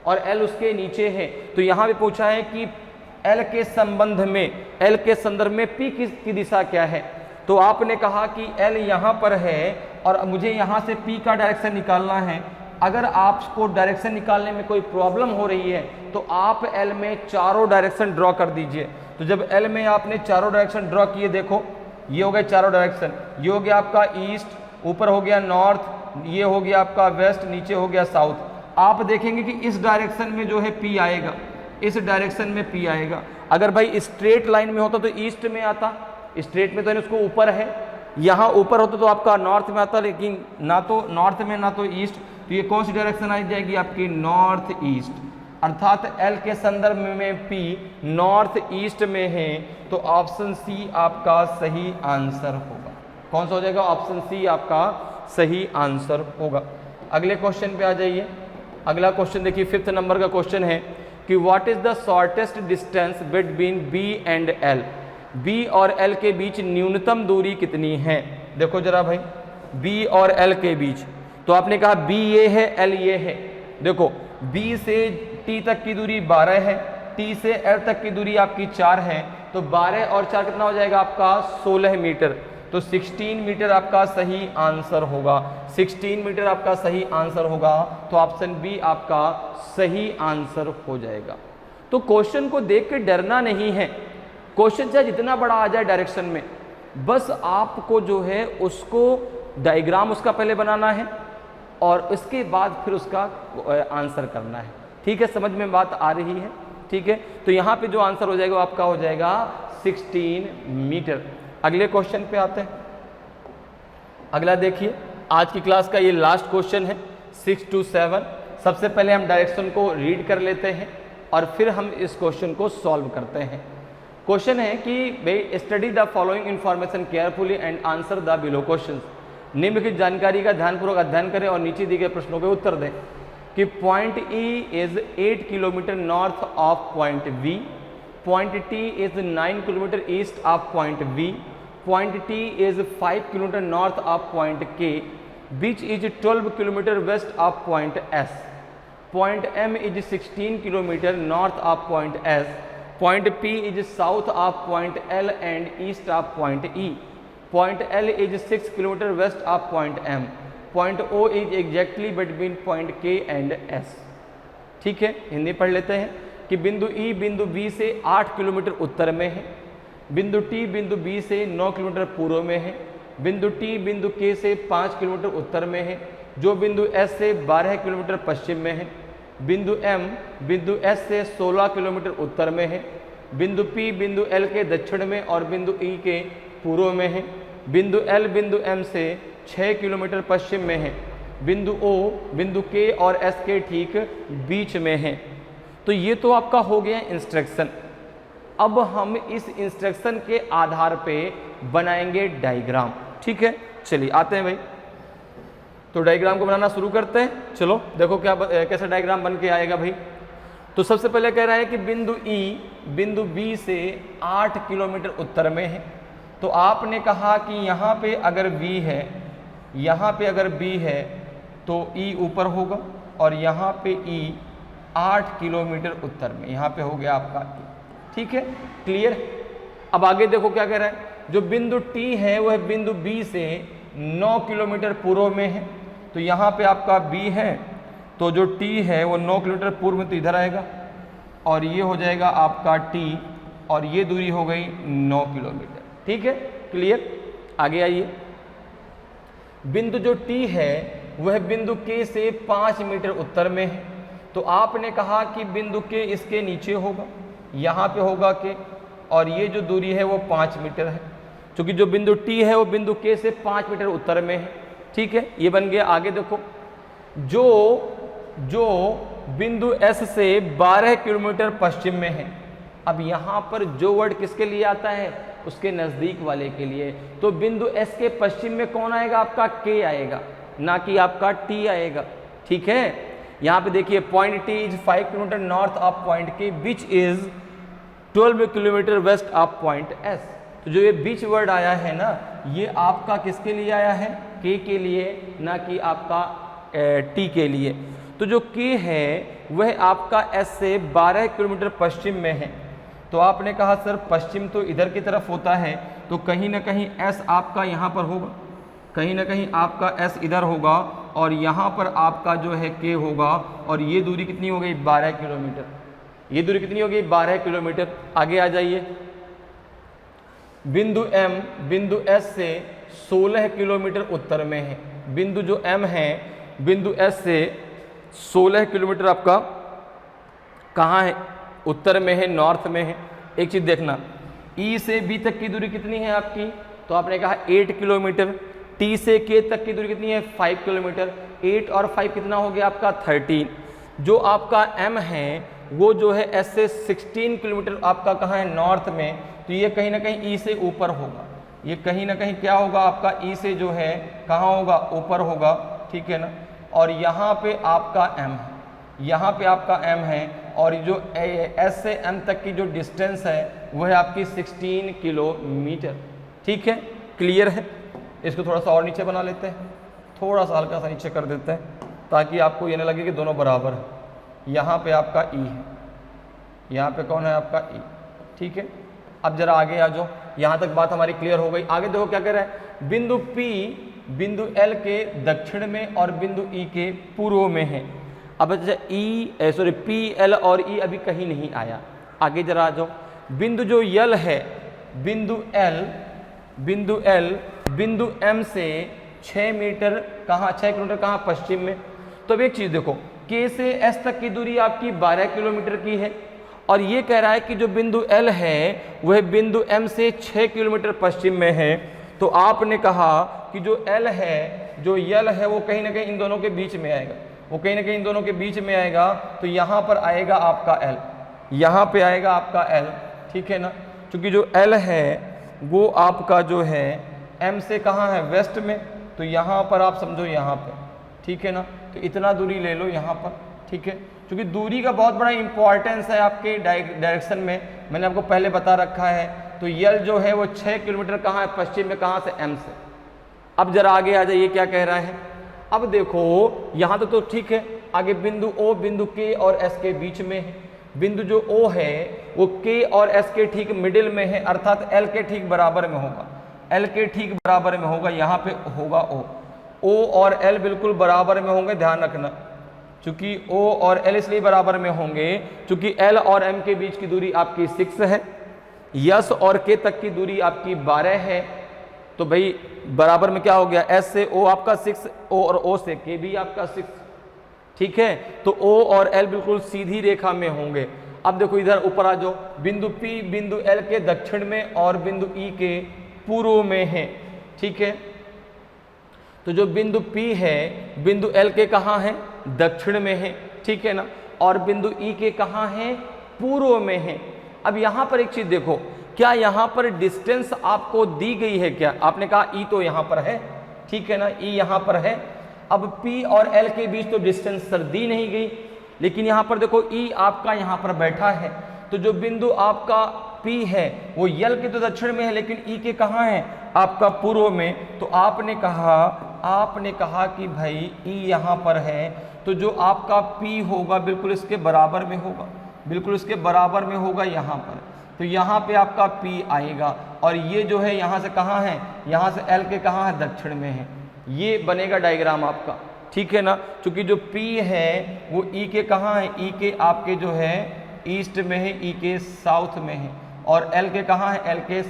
और L उसके नीचे है। तो यहाँ पे पूछा है कि L के संबंध में, L के संदर्भ में P की दिशा क्या है। तो आपने कहा कि L यहाँ पर है और मुझे यहाँ से P का डायरेक्शन निकालना है। अगर आपको डायरेक्शन निकालने में कोई प्रॉब्लम हो रही है तो आप L में चारों डायरेक्शन ड्रॉ कर दीजिए। तो जब L में आपने चारों डायरेक्शन ड्रॉ किए, देखो ये हो गए चारों डायरेक्शन, ये हो गया आपका ईस्ट, ऊपर हो गया नॉर्थ, ये हो गया आपका वेस्ट, नीचे हो गया साउथ। आप देखेंगे कि इस डायरेक्शन में जो है P आएगा, इस डायरेक्शन में P आएगा। अगर भाई स्ट्रेट लाइन में होता तो ईस्ट में आता, स्ट्रेट में तो उसको ऊपर है, यहाँ ऊपर होता तो आपका नॉर्थ में आता, लेकिन ना तो नॉर्थ में ना तो ईस्ट, तो ये कौन सी डायरेक्शन आ जाएगी आपकी नॉर्थ ईस्ट, अर्थात L के संदर्भ में P नॉर्थ ईस्ट में है, तो ऑप्शन सी आपका सही आंसर होगा। कौन सा हो जाएगा? ऑप्शन सी आपका सही आंसर होगा। अगले क्वेश्चन पे आ जाइए। अगला क्वेश्चन देखिए, 5th नंबर का क्वेश्चन है कि what is the shortest distance between B and L, B और L के बीच न्यूनतम दूरी कितनी है? देखो जरा भाई, B और L के बीच, तो आपने कहा B ये है, L ये है। देखो B से T तक की दूरी 12 है, T से L तक की दूरी आपकी 4 है, तो 12 और 4 कितना हो जाएगा आपका 16 मीटर, तो 16 मीटर आपका सही आंसर होगा। 16 मीटर आपका सही आंसर होगा, तो ऑप्शन बी आपका सही आंसर हो जाएगा। तो क्वेश्चन को देख के डरना नहीं है, क्वेश्चन चाहे जितना बड़ा आ जाए डायरेक्शन में, बस आपको जो है उसको डायग्राम उसका पहले बनाना है और उसके बाद फिर उसका आंसर करना है। ठीक है, समझ में बात आ रही है? ठीक है, तो यहाँ पे जो आंसर हो जाएगा वो आपका हो जाएगा 16 मीटर। अगले क्वेश्चन पे आते हैं। अगला देखिए, आज की क्लास का ये लास्ट क्वेश्चन है 6 to 7। सबसे पहले हम डायरेक्शन को रीड कर लेते हैं और फिर हम इस क्वेश्चन को सॉल्व करते हैं। क्वेश्चन है कि भाई study the following information carefully and answer the below questions. निम्नलिखित जानकारी का ध्यानपूर्वक अध्ययन करें और नीचे दिए गए प्रश्नों के उत्तर दें। कि point E is 8 kilometre north of point V, point T is 9 kilometre east of point V, point T is 5 kilometre north of point K, which is 12 kilometre west of point S, point M is 16 kilometre north of point S, point P is south of point L and east of point E, point L is 6 kilometre west of point M, point O is exactly between point K and S। ठीक है, हिंदी पढ़ लेते हैं कि बिंदु E बिंदु B से 8 kilometre उत्तर में है, बिंदु T बिंदु B से 9 किलोमीटर पूर्व में है, बिंदु T बिंदु K से 5 किलोमीटर उत्तर में है, जो बिंदु S से 12 किलोमीटर पश्चिम में है, बिंदु M बिंदु S से 16 किलोमीटर उत्तर में है, बिंदु P बिंदु L के दक्षिण में और बिंदु E के पूर्व में है, बिंदु L बिंदु M से 6 किलोमीटर पश्चिम में है, बिंदु O बिंदु K और S के ठीक बीच में है। तो ये तो आपका हो गया इंस्ट्रक्शन। अब हम इस इंस्ट्रक्शन के आधार पे बनाएंगे डायग्राम। ठीक है, चलिए आते हैं भाई, तो डायग्राम को बनाना शुरू करते हैं। चलो देखो क्या कैसा डायग्राम बन के आएगा भाई। तो सबसे पहले कह रहा है कि बिंदु E बिंदु B से 8 किलोमीटर उत्तर में है। तो आपने कहा कि यहाँ पे अगर B है, यहाँ पे अगर B है तो E ऊपर होगा और यहाँ पे E 8 किलोमीटर उत्तर में, यहाँ पे हो गया आपका E। ठीक है, क्लियर। अब आगे देखो क्या कह रहा है, जो बिंदु T है वह बिंदु B से 9 किलोमीटर पूर्व में है। तो यहाँ पे आपका B है, तो जो T है वो 9 किलोमीटर पूर्व में, तो इधर आएगा और ये हो जाएगा आपका T और ये दूरी हो गई 9 किलोमीटर। ठीक है, क्लियर। आगे आइए, बिंदु जो T है वह बिंदु K से 5 मीटर उत्तर में है। तो आपने कहा कि बिंदु K इसके नीचे होगा, यहाँ पे होगा K और ये जो दूरी है वो 5 मीटर है, क्योंकि जो बिंदु T है वो बिंदु K से 5 मीटर उत्तर में है। ठीक है, ये बन गया। आगे देखो, जो बिंदु S से 12 किलोमीटर पश्चिम में है। अब यहाँ पर जो वर्ड किसके लिए आता है, उसके नज़दीक वाले के लिए। तो बिंदु S के पश्चिम में कौन आएगा, आपका K आएगा, ना कि आपका T आएगा। ठीक है, यहाँ पे देखिए point T is 5 kilometre north of point K which is 12 kilometre west of point S। तो जो ये बीच वर्ड आया है ना, ये आपका किसके लिए आया है, K के लिए, ना कि आपका T के लिए। तो जो K है वह आपका S से 12 किलोमीटर पश्चिम में है। तो आपने कहा सर पश्चिम तो इधर की तरफ होता है, तो कहीं ना कहीं S आपका यहाँ पर होगा, कहीं ना कहीं आपका S इधर होगा और यहाँ पर आपका जो है K होगा और ये दूरी कितनी हो गई, 12 किलोमीटर। ये दूरी कितनी हो गई, 12 किलोमीटर। आगे आ जाइए, बिंदु M बिंदु S से 16 किलोमीटर उत्तर में है। बिंदु जो M है बिंदु S से 16 किलोमीटर आपका कहाँ है, उत्तर में है, नॉर्थ में है। एक चीज़ देखना, E से B तक की दूरी कितनी है आपकी, तो आपने कहा 8 किलोमीटर। T से K तक की दूरी कितनी है, 5 किलोमीटर। 8 और 5 कितना हो गया आपका 13। जो आपका M है वो जो है S से 16 किलोमीटर आपका कहाँ है, नॉर्थ में। तो ये कहीं ना कहीं E से ऊपर होगा, ये कहीं ना कहीं क्या होगा आपका E से जो है कहाँ होगा, ऊपर होगा, ठीक है ना। और यहाँ पे आपका M है, यहाँ पे आपका M है, और जो S से M तक की जो डिस्टेंस है वो है आपकी 16 किलोमीटर, ठीक है। क्लियर है। इसको थोड़ा सा और नीचे बना लेते हैं, थोड़ा सा हल्का सा नीचे कर देते हैं ताकि आपको ये ना लगे कि दोनों बराबर है। यहाँ पे आपका E है, यहाँ पे कौन है आपका E, ठीक है। अब जरा आगे आ जाओ, यहाँ तक बात हमारी क्लियर हो गई। आगे देखो क्या कह रहा है, बिंदु P बिंदु L के दक्षिण में और बिंदु E के पूर्व में है। अब अच्छा P L और E अभी कहीं नहीं आया। आगे जरा आ जाओ, बिंदु जो L है बिंदु L बिंदु M से 6 मीटर कहाँ, 6 किलोमीटर कहाँ, पश्चिम में। तो अब एक चीज़ देखो, K से S तक की दूरी आपकी 12 किलोमीटर की है, और ये कह रहा है कि जो बिंदु L है वह बिंदु M से 6 किलोमीटर पश्चिम में है। तो आपने कहा कि जो L है, जो L है वो कहीं ना कहीं इन दोनों के बीच में आएगा, वो कहीं ना कहीं इन दोनों के बीच में आएगा। तो यहाँ पर आएगा आपका L, यहाँ पे आएगा आपका L, ठीक है ना। क्योंकि जो L है वो आपका जो है M से कहाँ है, वेस्ट में। तो यहाँ पर आप समझो यहाँ पे, ठीक है ना। तो इतना दूरी ले लो यहाँ पर, ठीक है। क्योंकि दूरी का बहुत बड़ा इंपॉर्टेंस है आपके डायरेक्शन में, मैंने आपको पहले बता रखा है। तो L जो है वो 6 किलोमीटर कहाँ है, पश्चिम में, कहाँ से, M से। अब जरा आगे आ जाइए, क्या कह रहा है। अब देखो यहाँ तो ठीक है, आगे बिंदु O बिंदु K और S के बीच में है। बिंदु जो O है वो K और S के ठीक मिडिल में है, अर्थात L के ठीक बराबर में होगा, L के ठीक बराबर में होगा। यहाँ पे होगा O और L बिल्कुल बराबर में होंगे, ध्यान रखना। चूंकि O और L इसलिए बराबर में होंगे चूंकि L और M के बीच की दूरी आपकी 6 है, S और K तक की दूरी आपकी 12 है। तो भाई बराबर में क्या हो गया, S से O आपका 6, O और O से K भी आपका 6, ठीक है। तो O और L बिल्कुल सीधी रेखा में होंगे। अब देखो इधर ऊपर आ जाओ, बिंदु P बिंदु L के दक्षिण में और बिंदु E के पूर्व में है, ठीक है। तो जो बिंदु P है बिंदु L के कहाँ है, दक्षिण में है, ठीक है ना। और बिंदु E के कहाँ है, पूर्व में है। अब यहाँ पर एक चीज देखो, क्या यहाँ पर डिस्टेंस आपको दी गई है क्या, आपने कहा E तो यहाँ पर है, ठीक है ना, E यहाँ पर है। अब P और L के बीच तो डिस्टेंस सर दी नहीं गई, लेकिन यहाँ पर देखो E आपका यहाँ पर बैठा है। तो जो बिंदु आपका P है वो L के तो दक्षिण में है, लेकिन E के कहाँ है, आपका पूर्व में। तो आपने कहा कि भाई E यहाँ पर है, तो जो आपका P होगा बिल्कुल इसके बराबर में होगा, बिल्कुल इसके बराबर में होगा यहाँ पर। तो यहाँ पे आपका P आएगा, और ये जो है यहाँ से कहाँ है, यहाँ से L के कहाँ है, दक्षिण में है। ये बनेगा डायग्राम आपका, ठीक है ना। क्योंकि जो P है वो E के कहाँ है, E के आपके जो है ईस्ट में है, E के साउथ में है। और L के कहाँ है, L के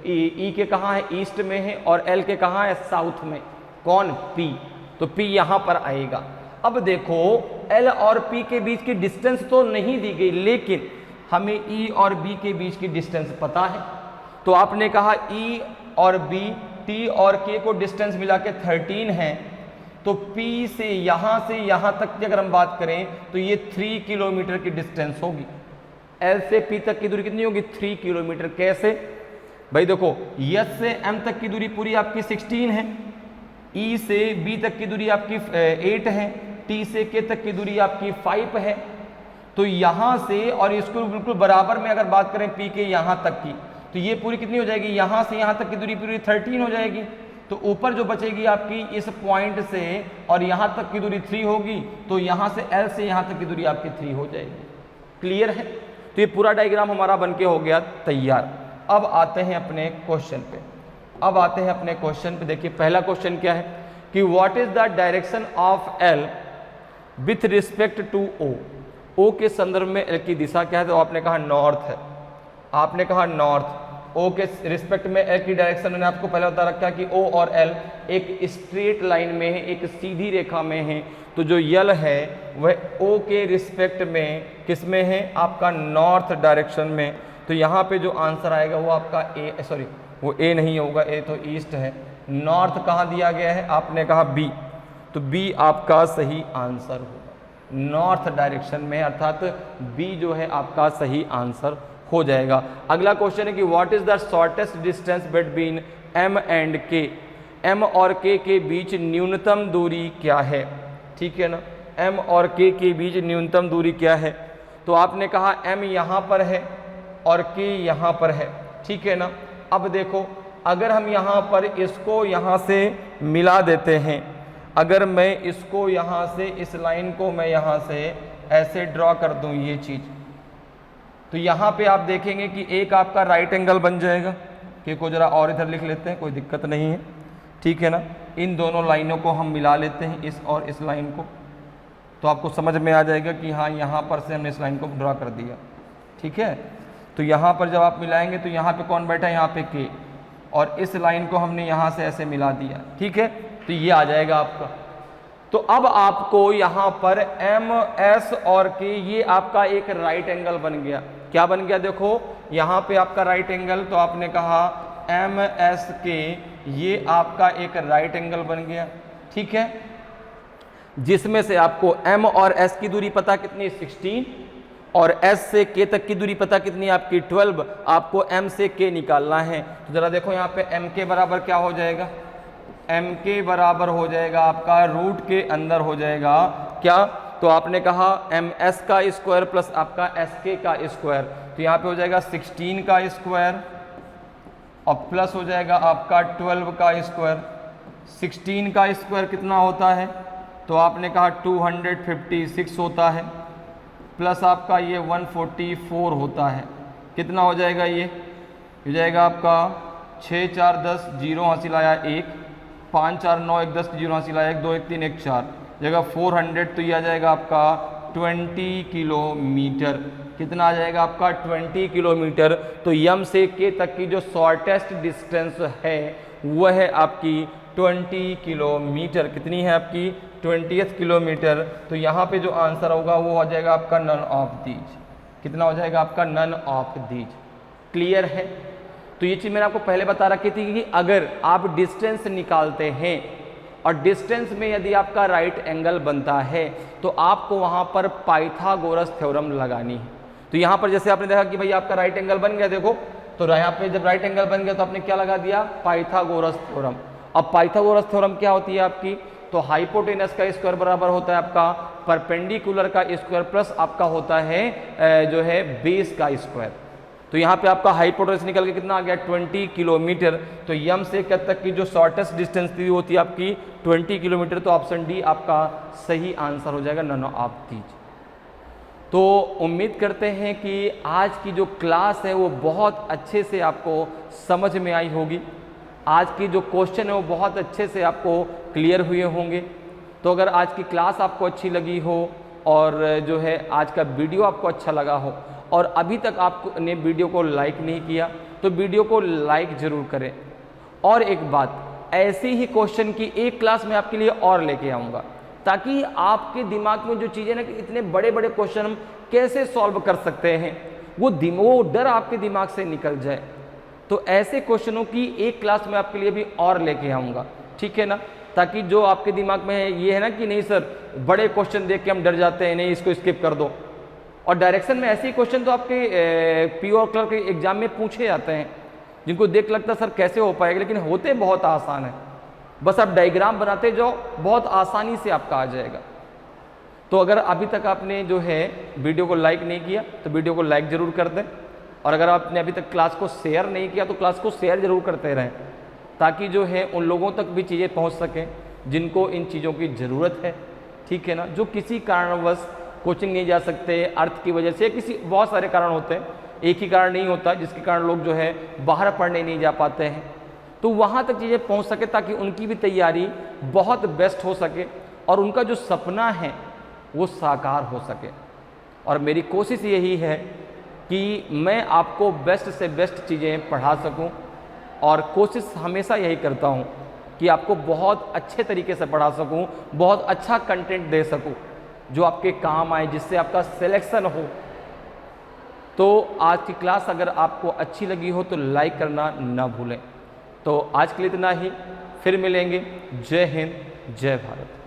E के कहाँ है, ईस्ट में है। और L के कहाँ है, साउथ में। कौन, P। तो P यहाँ पर आएगा। अब देखो L और P के बीच की डिस्टेंस तो नहीं दी गई, लेकिन हमें E और B के बीच की डिस्टेंस पता है। तो आपने कहा E और B, T और K को डिस्टेंस मिला के 13 है। तो P से यहाँ तक की अगर हम बात करें तो ये 3 किलोमीटर की डिस्टेंस होगी। L से P तक की दूरी कितनी होगी, 3 किलोमीटर। कैसे भाई, देखो S से M तक की दूरी पूरी आपकी 16 है, E से B तक की दूरी आपकी 8 है, T से K तक की दूरी आपकी 5 है। तो यहाँ से और इसको बिल्कुल बराबर में अगर बात करें P के यहाँ तक की, तो ये पूरी कितनी हो जाएगी, यहाँ से यहाँ तक की दूरी पूरी 13 हो जाएगी। तो ऊपर जो बचेगी आपकी इस पॉइंट से और यहाँ तक की दूरी 3 होगी, तो यहाँ से L से यहाँ तक की दूरी आपकी 3 हो जाएगी। क्लियर है। तो ये पूरा डायग्राम हमारा बनके हो गया तैयार। अब आते हैं अपने क्वेश्चन पे। देखिए पहला क्वेश्चन क्या है कि what is the direction of L with respect to O। O के संदर्भ में L की दिशा क्या है, तो आपने कहा नॉर्थ है, आपने कहा नॉर्थ। ओ के रिस्पेक्ट में एल की डायरेक्शन मैंने आपको पहले बता रखा है कि ओ और एल एक स्ट्रेट लाइन में है, एक सीधी रेखा में है। तो जो यल है वह ओ के रिस्पेक्ट में किस में है, आपका नॉर्थ डायरेक्शन में। तो यहाँ पे जो आंसर आएगा वो आपका ए, सॉरी वो ए नहीं होगा, ए तो ईस्ट है। नॉर्थ कहाँ दिया गया है, आपने कहा बी, तो बी आपका सही आंसर होगा, नॉर्थ डायरेक्शन में, अर्थात बी जो है आपका सही आंसर हो जाएगा। अगला क्वेश्चन है कि what is the shortest distance between M and K, M और के बीच न्यूनतम दूरी क्या है, ठीक है ना, एम और के बीच न्यूनतम दूरी क्या है। तो आपने कहा एम यहाँ पर है और के यहाँ पर है, ठीक है ना। अब देखो अगर हम यहाँ पर इसको यहाँ से मिला देते हैं, अगर मैं इसको यहाँ से इस लाइन को मैं यहाँ से ऐसे ड्रॉ कर दूँ ये चीज़, तो यहाँ पे आप देखेंगे कि एक आपका राइट एंगल बन जाएगा। के को जरा और इधर लिख लेते हैं, कोई दिक्कत नहीं है, ठीक है ना। इन दोनों लाइनों को हम मिला लेते हैं, इस और इस लाइन को, तो आपको समझ में आ जाएगा कि हाँ यहाँ पर से हमने इस लाइन को ड्रॉ कर दिया, ठीक है। तो यहाँ पर जब आप मिलाएंगे तो यहाँ पे कौन बैठा है, यहाँ पे के, और इस लाइन को हमने यहाँ से ऐसे मिला दिया, ठीक है। तो ये आ जाएगा आपका। तो अब आपको यहाँ पर एम एस और के ये आपका एक राइट एंगल बन गया। क्या बन गया, देखो यहाँ पे आपका राइट एंगल, तो आपने कहा एम एस के ये आपका एक राइट एंगल बन गया, ठीक है, जिसमें से आपको m और s की दूरी पता कितनी, 16, और s से k तक की दूरी पता कितनी आपकी 12। आपको m से k निकालना है। तो जरा देखो यहाँ पे m के बराबर क्या हो जाएगा, m के बराबर हो जाएगा आपका रूट के अंदर हो जाएगा क्या, तो आपने कहा एम एस का स्क्वायर प्लस आपका एस के का स्क्वायर, तो यहाँ पे हो जाएगा 16 का स्क्वायर और प्लस हो जाएगा आपका 12 का स्क्वायर। 16 का स्क्वायर कितना होता है, तो आपने कहा 256 होता है, प्लस आपका ये 144 होता है। कितना हो जाएगा, ये हो जाएगा आपका 6 4 10 0 हासिल आया 1, 5 4 9 1 10 0 हासिल आया 1 2 1 3 1 4 जगह 400, तो ये आ जाएगा आपका 20 किलोमीटर। कितना आ जाएगा आपका 20 किलोमीटर। तो यम से के तक की जो शॉर्टेस्ट डिस्टेंस है वह है आपकी 20 किलोमीटर। कितनी है आपकी 20th किलोमीटर। तो यहाँ पे जो आंसर होगा वो हो जाएगा आपका नन ऑफ दीज। कितना हो जाएगा आपका नन ऑफ दीज। क्लियर है। तो ये चीज़ मैंने आपको पहले बता रखी थी कि अगर आप डिस्टेंस निकालते हैं और डिस्टेंस में यदि आपका राइट एंगल बनता है तो आपको वहाँ पर पाइथागोरस थ्योरम लगानी है। तो यहाँ पर जैसे आपने देखा कि भाई आपका राइट एंगल बन गया, देखो तो यहाँ पे जब राइट एंगल बन गया तो आपने क्या लगा दिया, पाइथागोरस थ्योरम। अब पाइथागोरस थ्योरम क्या होती है आपकी, तो हाइपोटेनस का स्क्वायर बराबर होता है आपका परपेंडिकुलर का स्क्वायर प्लस आपका होता है जो है बेस का स्क्वायर। तो यहाँ पे आपका हाइपोटेनस निकल के कितना आ गया 20 किलोमीटर। तो यम से कब तक की जो शॉर्टेस्ट डिस्टेंस थी होती है आपकी 20 किलोमीटर। तो ऑप्शन डी आपका सही आंसर हो जाएगा, नन ऑफ दीज। तो उम्मीद करते हैं कि आज की जो क्लास है वो बहुत अच्छे से आपको समझ में आई होगी। आज की जो क्वेश्चन है वो बहुत अच्छे से आपको क्लियर हुए होंगे। तो अगर आज की क्लास आपको अच्छी लगी हो और जो है आज का वीडियो आपको अच्छा लगा हो और अभी तक आपने वीडियो को लाइक नहीं किया तो वीडियो को लाइक ज़रूर करें। और एक बात, ऐसे ही क्वेश्चन की एक क्लास में आपके लिए और लेके आऊँगा ताकि आपके दिमाग में जो चीज़ें ना कि इतने बड़े बड़े क्वेश्चन हम कैसे सॉल्व कर सकते हैं वो डर आपके दिमाग से निकल जाए। तो ऐसे क्वेश्चनों की एक क्लास में आपके लिए भी और लेके आऊँगा, ठीक है ना। ताकि जो आपके दिमाग में है ये है ना कि नहीं सर बड़े क्वेश्चन देख के हम डर जाते हैं, नहीं इसको स्किप कर दो। और डायरेक्शन में ऐसे ही क्वेश्चन तो आपके पीओ और क्लर्क के एग्जाम में पूछे जाते हैं जिनको देख लगता है सर कैसे हो पाएगा, लेकिन होते बहुत आसान है। बस आप डायग्राम बनाते जाओ, बहुत आसानी से आपका आ जाएगा। तो अगर अभी तक आपने जो है वीडियो को लाइक नहीं किया तो वीडियो को लाइक ज़रूर कर दें। और अगर आपने अभी तक क्लास को शेयर नहीं किया तो क्लास को शेयर ज़रूर करते रहें ताकि जो है उन लोगों तक भी चीज़ें पहुंच सकें जिनको इन चीज़ों की ज़रूरत है, ठीक है ना। जो किसी कारणवश कोचिंग नहीं जा सकते, अर्थ की वजह से, किसी बहुत सारे कारण होते हैं, एक ही कारण नहीं होता जिसके कारण लोग जो है बाहर पढ़ने नहीं जा पाते हैं। तो वहाँ तक चीज़ें पहुँच सके ताकि उनकी भी तैयारी बहुत बेस्ट हो सके और उनका जो सपना है वो साकार हो सके। और मेरी कोशिश यही है कि मैं आपको बेस्ट से बेस्ट चीज़ें पढ़ा सकूं, और कोशिश हमेशा यही करता हूं कि आपको बहुत अच्छे तरीके से पढ़ा सकूं, बहुत अच्छा कंटेंट दे सकूं जो आपके काम आए, जिससे आपका सिलेक्शन हो। तो आज की क्लास अगर आपको अच्छी लगी हो तो लाइक करना ना भूलें। तो आज के लिए इतना ही, फिर मिलेंगे। जय हिंद, जय भारत।